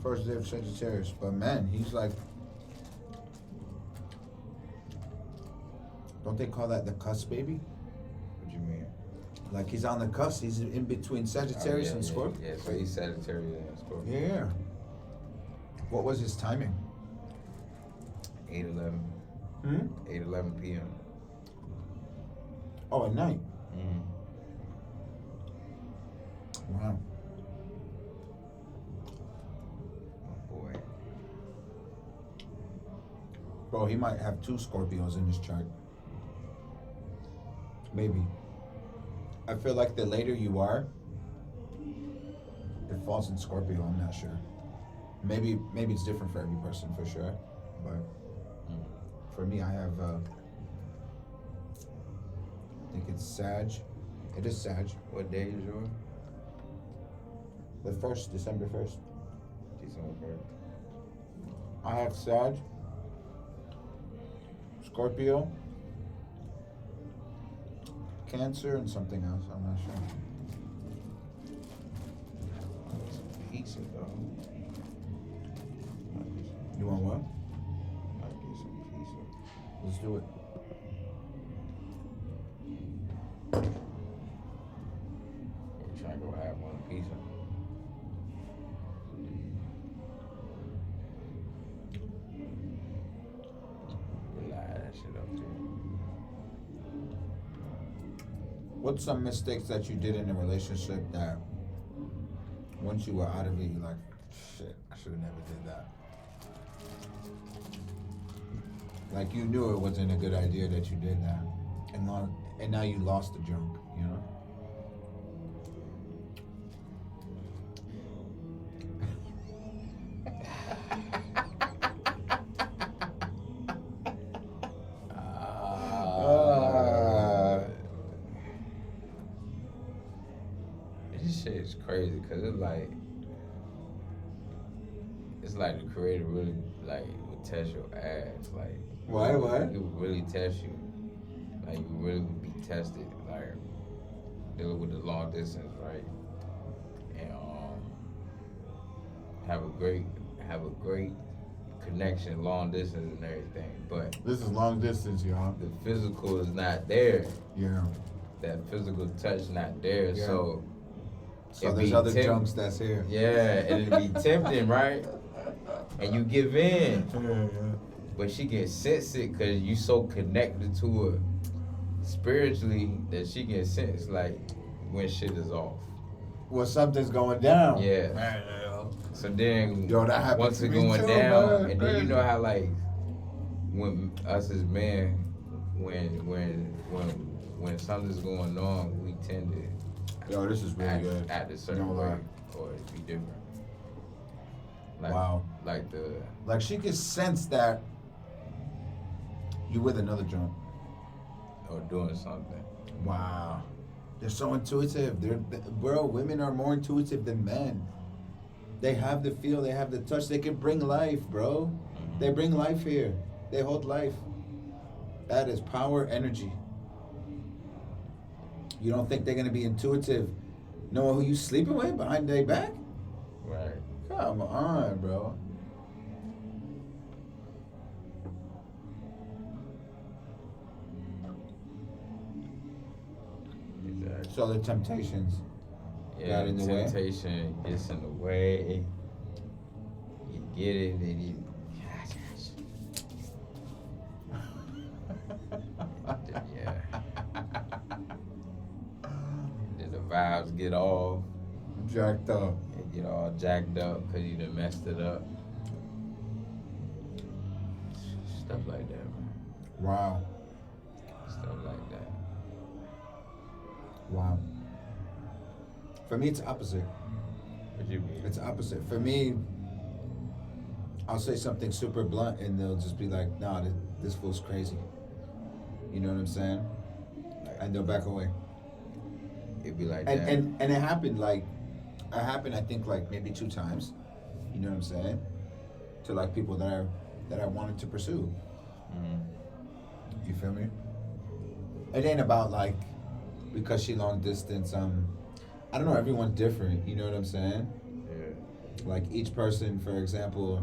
First day of Sagittarius. But man, he's like, don't they call that the cusp, baby? What you mean? Like he's on the cusp. He's in between Sagittarius and Scorpio. Yeah, so he's Sagittarius and Scorpio. Yeah. What was his timing? 8:11. 8:11 p.m. Oh, at night. Mm-hmm. Wow. Oh boy. Bro, he might have 2 Scorpios in his chart. Maybe. I feel like the later you are, it falls in Scorpio. I'm not sure. Maybe it's different for every person for sure. But for me, I have. I think it's Sag. It is Sag. What day is yours? The 1st, December 1st. December 1st. I have Sag, Scorpio, Cancer, and something else. I'm not sure. Some pizza, though. You want what? I'll get some pizza. Let's do it. We're trying to go have one pizza. Lie that shit up too. What's some mistakes that you did in a relationship that once you were out of it, you're like, shit, I should have never did that. Like you knew it wasn't a good idea that you did that, and now you lost the junk, you know. This shit is crazy because it's like the creator really like would test your ass, like. Why? It would really test you. Like you really would be tested, like dealing with the long distance, right? And have a great connection, long distance and everything. But This is long distance, y'all. the physical is not there. Yeah. That physical touch not there. Yeah. So So there's other junks that's here. Yeah, and it'd be tempting, right? And you give in. Yeah. but she can sense it because you so connected to her spiritually that she can sense like when shit is off. Well, something's going down. Yeah. Man, So then yo, that happens once to it's me going too, down, man. and then you Crazy. know how like when us as men, when something's going on, we tend to Yo, this is really good. act a certain No way lie. or it be different. Like, Wow. Like she can sense that you with another joint. or doing something. Wow. They're so intuitive. Bro, women are more intuitive than men. They have the feel, they have the touch. They can bring life, bro. Mm-hmm. They bring life here. They hold life. That is power energy. You don't think they're gonna be intuitive, knowing who you sleeping with behind their back? Right. Come on, bro. Exactly. So the temptations Yeah, got in the way. temptation gets in the way. You get it, and you. Yeah. Then the vibes get all Jacked up. get all jacked up because you done messed it up. Stuff like that, man. Wow. Stuff like that. Wow. For me, it's opposite. What you mean? It's opposite. For me, I'll say something super blunt and they'll just be like, nah, this fool's crazy. You know what I'm saying? And they'll back away. It'd be like And that. and it happened I think like maybe 2 times. You know what I'm saying? To like people that I wanted to pursue. Mhm. You feel me? It ain't about like because she long distance. I don't know. Everyone's different. You know what I'm saying? Yeah. Like each person, for example,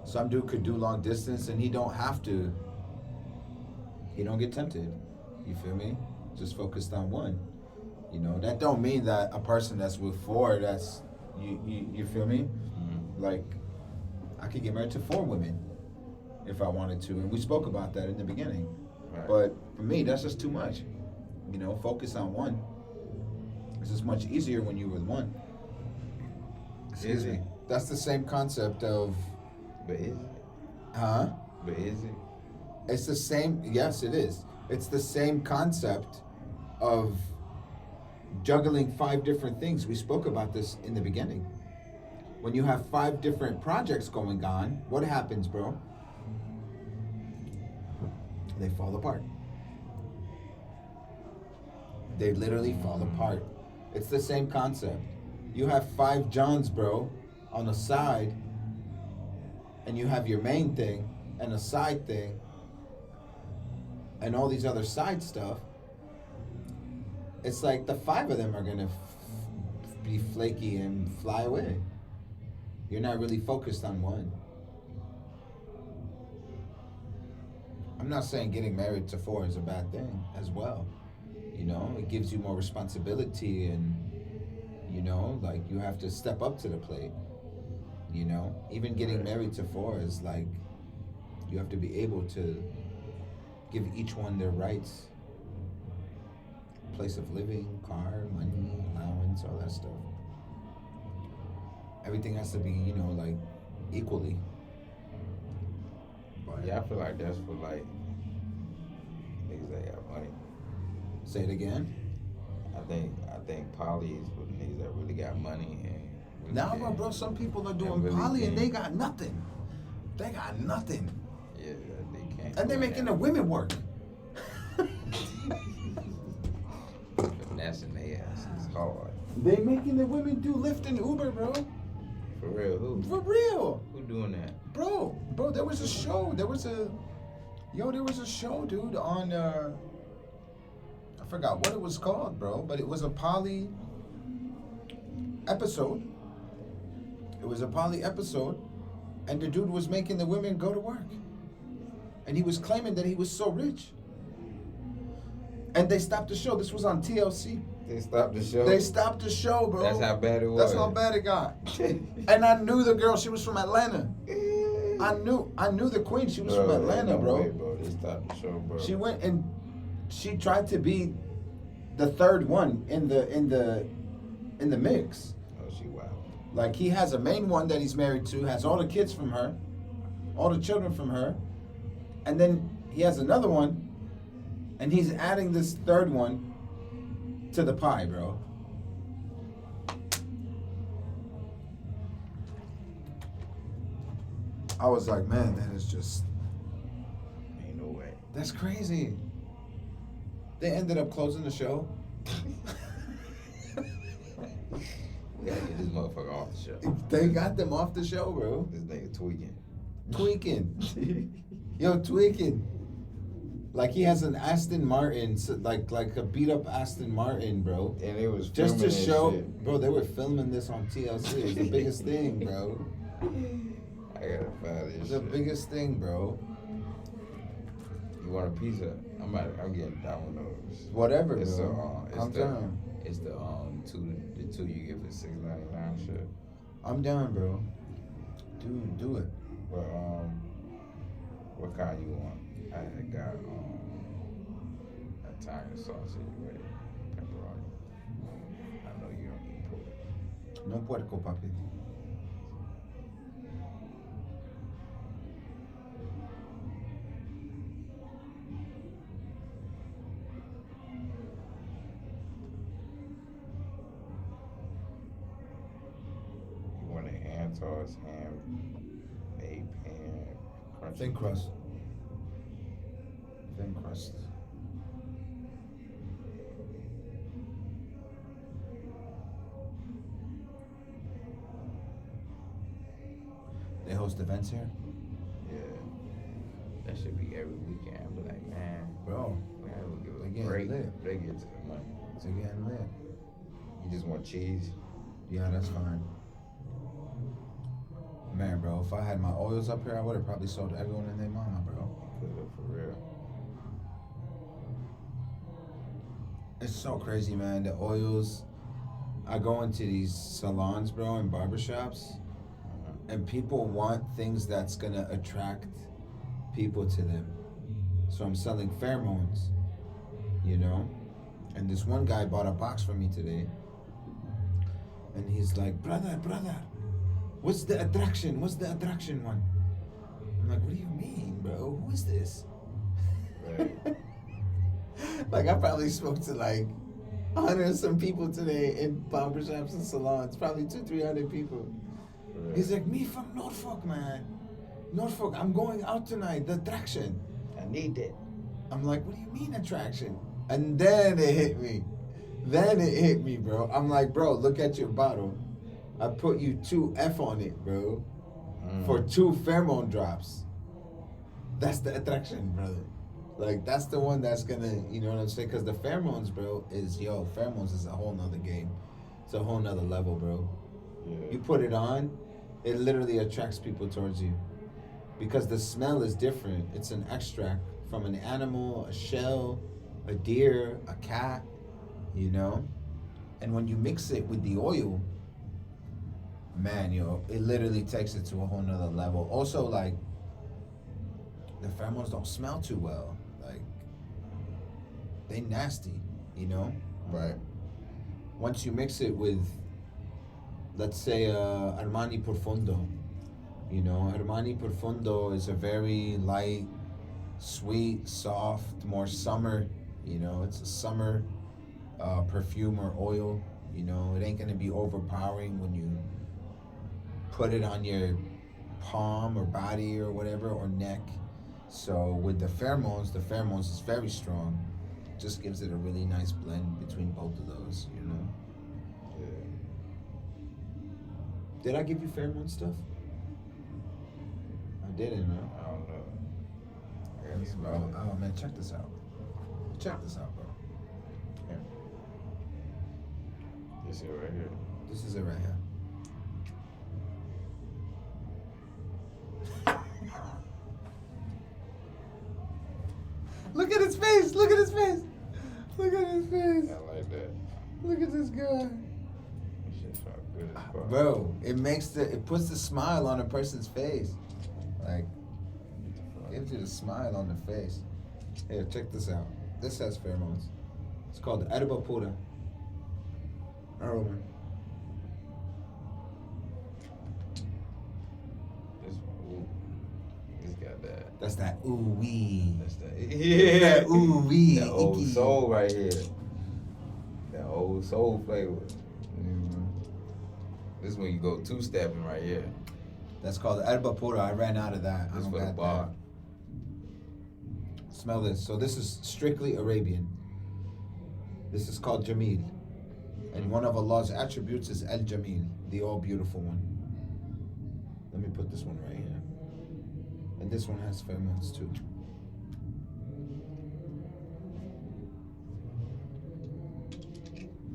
some dude could do long distance and he don't have to. He don't get tempted. You feel me? Just focused on one. You know, that don't mean that a person that's with 4, that's you feel me? Mhm. Like I could get married to 4 women if I wanted to, and we spoke about that in the beginning. Right. But for me, that's just too much. You know, focus on one. It's just much easier when you're with one. Excuse me. That's the same concept of, But is it? huh? But is it? It's the same, yes, it is. It's the same concept of juggling 5 different things. We spoke about this in the beginning. When you have 5 different projects going on, what happens, bro? They fall apart. They literally fall apart. It's the same concept. You have 5 Johns, bro, on the side, and you have your main thing and a side thing and all these other side stuff. It's like the 5 of them are gonna be flaky and fly away. You're not really focused on one. I'm not saying getting married to 4 is a bad thing as well. You know, it gives you more responsibility and, you know, like you have to step up to the plate. You know, even getting married to 4 is like, you have to be able to give each one their rights. Place of living, car, money, allowance, all that stuff. Everything has to be, you know, like equally. But Yeah, I feel like that's for like niggas that got money. say it again. I think poly is for niggas that really got money and really Now, can- bro, some people are doing really poly and can. they got nothing. They got nothing. Yeah, they can't. And they're making the women work. Finessing their ass is hard. They making the women do Lyft and Uber, bro. For real, who? For real. Who doing that? Bro, there was a show. There was a show, dude, on I forgot what it was called, bro, but it was a poly episode. It was a poly episode, and the dude was making the women go to work. And he was claiming that he was so rich. And they stopped the show. This was on TLC. They stopped the show. They stopped the show, bro. That's how bad it was. That's how bad it got. And I knew the girl. She was from Atlanta. I knew the queen. She was Bro, from Atlanta, no bro. way, bro. They stopped the show, bro. She went and she tried to be the third one in the mix. Oh, she wild. Like he has a main one that he's married to, has all the kids from her, all the children from her, and then he has another one, and he's adding this third one to the pie, bro. I was like, man, that is just, Ain't no way. that's crazy. They ended up closing the show. We gotta get this motherfucker off the show. They got them off the show, bro. This nigga tweaking. Tweaking. Yo, tweaking. Like he has an Aston Martin, like a beat up Aston Martin, bro. And it was Just to filming show, that shit. bro, they were filming this on TLC. It was the biggest thing, bro. I gotta find It this was the shit. biggest thing, bro. You want a pizza? I'm getting Domino's. Whatever, It's bro. the, I'm down. It's the two you get for $6.99 shit. I'm down, bro. Dude, do it. But what kind you want? I got Italian sausage with pepperoni. I know you don't eat pork. No puerco, papi. You want a hand tossed ham, made pan, crunchy. Thin crust. Thin crust. They host events here? Yeah. That should be every weekend. I'd be like, man, Bro, we gotta give They a getting break. lit. They get to the money. it's getting lit. You just want cheese? Yeah, that's fine. Man, bro, if I had my oils up here, I would have probably sold everyone and their mama, bro. Could have, for real. It's so crazy, man. The oils. I go into these salons, bro, and barbershops, and people want things that's gonna attract people to them. So I'm selling pheromones, you know? And this one guy bought a box for me today. And he's like, brother, what's the attraction? What's the attraction one? I'm like, what do you mean, bro? Who is this? Right. Like, I probably spoke to like 100 and some people today in barbershops and salons, probably 200-300 people. Right. He's like, me from Norfolk, man. Norfolk, I'm going out tonight, the attraction. I need that. I'm like, what do you mean attraction? And then it hit me. Then it hit me, bro. I'm like, bro, look at your bottle. I put you 2F on it, bro. For 2 pheromone drops. That's the attraction, brother. Like, that's the one that's gonna, you know what I'm saying? Because the pheromones, bro, pheromones is a whole nother game. It's a whole nother level, bro. Yeah. You put it on, it literally attracts people towards you. Because the smell is different. It's an extract from an animal, a shell, a deer, a cat, you know? And when you mix it with the oil, man, it literally takes it to a whole nother level. Also, like, the pheromones don't smell too well. Like, they nasty, you know? Right. Once you mix it with, let's say, Armani Profondo, you know, Armani Profondo is a very light, sweet, soft, more summer, you know, it's a summer perfume or oil, you know, it ain't gonna be overpowering when you put it on your palm or body or whatever, or neck. So with the pheromones is very strong. Just gives it a really nice blend between both of those, you know. Yeah. Did I give you pheromone stuff? I didn't, no. I don't know. I gotta smell Bro, it. oh man, check this out. Check this out, bro. Here. This it right here. This is it right here. Look at his face! Look at his face! Look at his face! I like that. Look at this guy. This shit felt good as fuck. Bro, it puts the smile on a person's face. Like, gives you the smile on the face. Here, check this out. This has pheromones. It's called Edible Pura. Aroma. This got that. That's that ooh wee. That's that. Yeah. That ooh wee. That old icky. soul right here. That old soul flavor. This is when you go two-stepping right here. That's called Edible Pura. I ran out of that. This I don't for the got bar. that. Smell this. So this is strictly Arabian. This is called Jamil. And one of Allah's attributes is El Jamil, the all beautiful one. Let me put this one right here. And this one has pheromones too.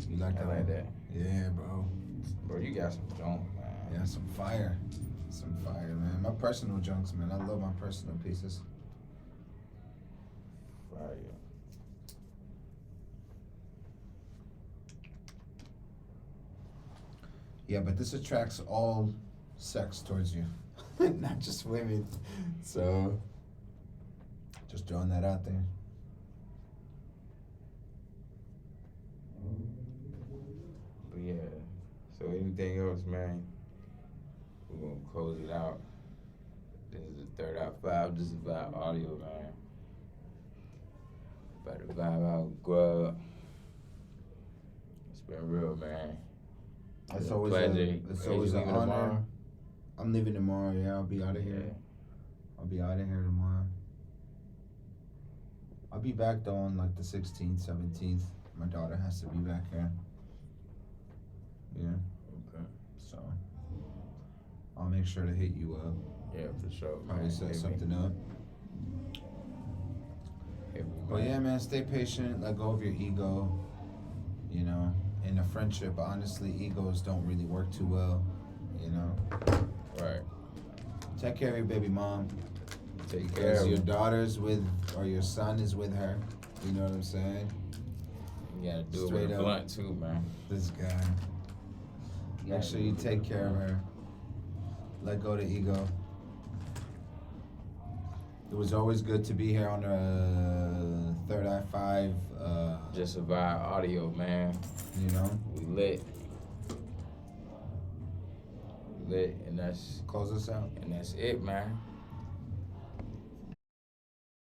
You like that? I like that. Yeah, bro. Bro, you got some junk, man. Yeah, some fire. Some fire, man. My personal junks, man. I love my personal pieces. Fire. Yeah, but this attracts all sex towards you, not just women. So, just throwing that out there. But yeah, so anything else, man? We're gonna close it out. This is the third out 5. This is Vibe Audio, man. About to vibe out, grub. It's been real, man. It's a always pleasure. it's Hey, always you an leaving honor. tomorrow? I'm leaving tomorrow. Yeah, I'll be out of here. I'll be out of here tomorrow. I'll be back though on like the 16th, 17th. My daughter has to be back here. Yeah. Okay. So I'll make sure to hit you up. Yeah, for sure, Probably man. set Hit me. something up. Hit me, But yeah, man, stay patient. Let go of your ego. You know, in a friendship, honestly, egos don't really work too well. You know. Right. Take care of your baby mom. Take care Because of your him. daughter's with, or your son is with her. You know what I'm saying? You gotta do Straight it with up. a blunt too, man. This guy. Make sure you take care of her. Let go of the ego. It was always good to be here on the Third Eye 5. Just a Vibe Audio, man. You know, We lit. We lit, and that's close us out. it, man.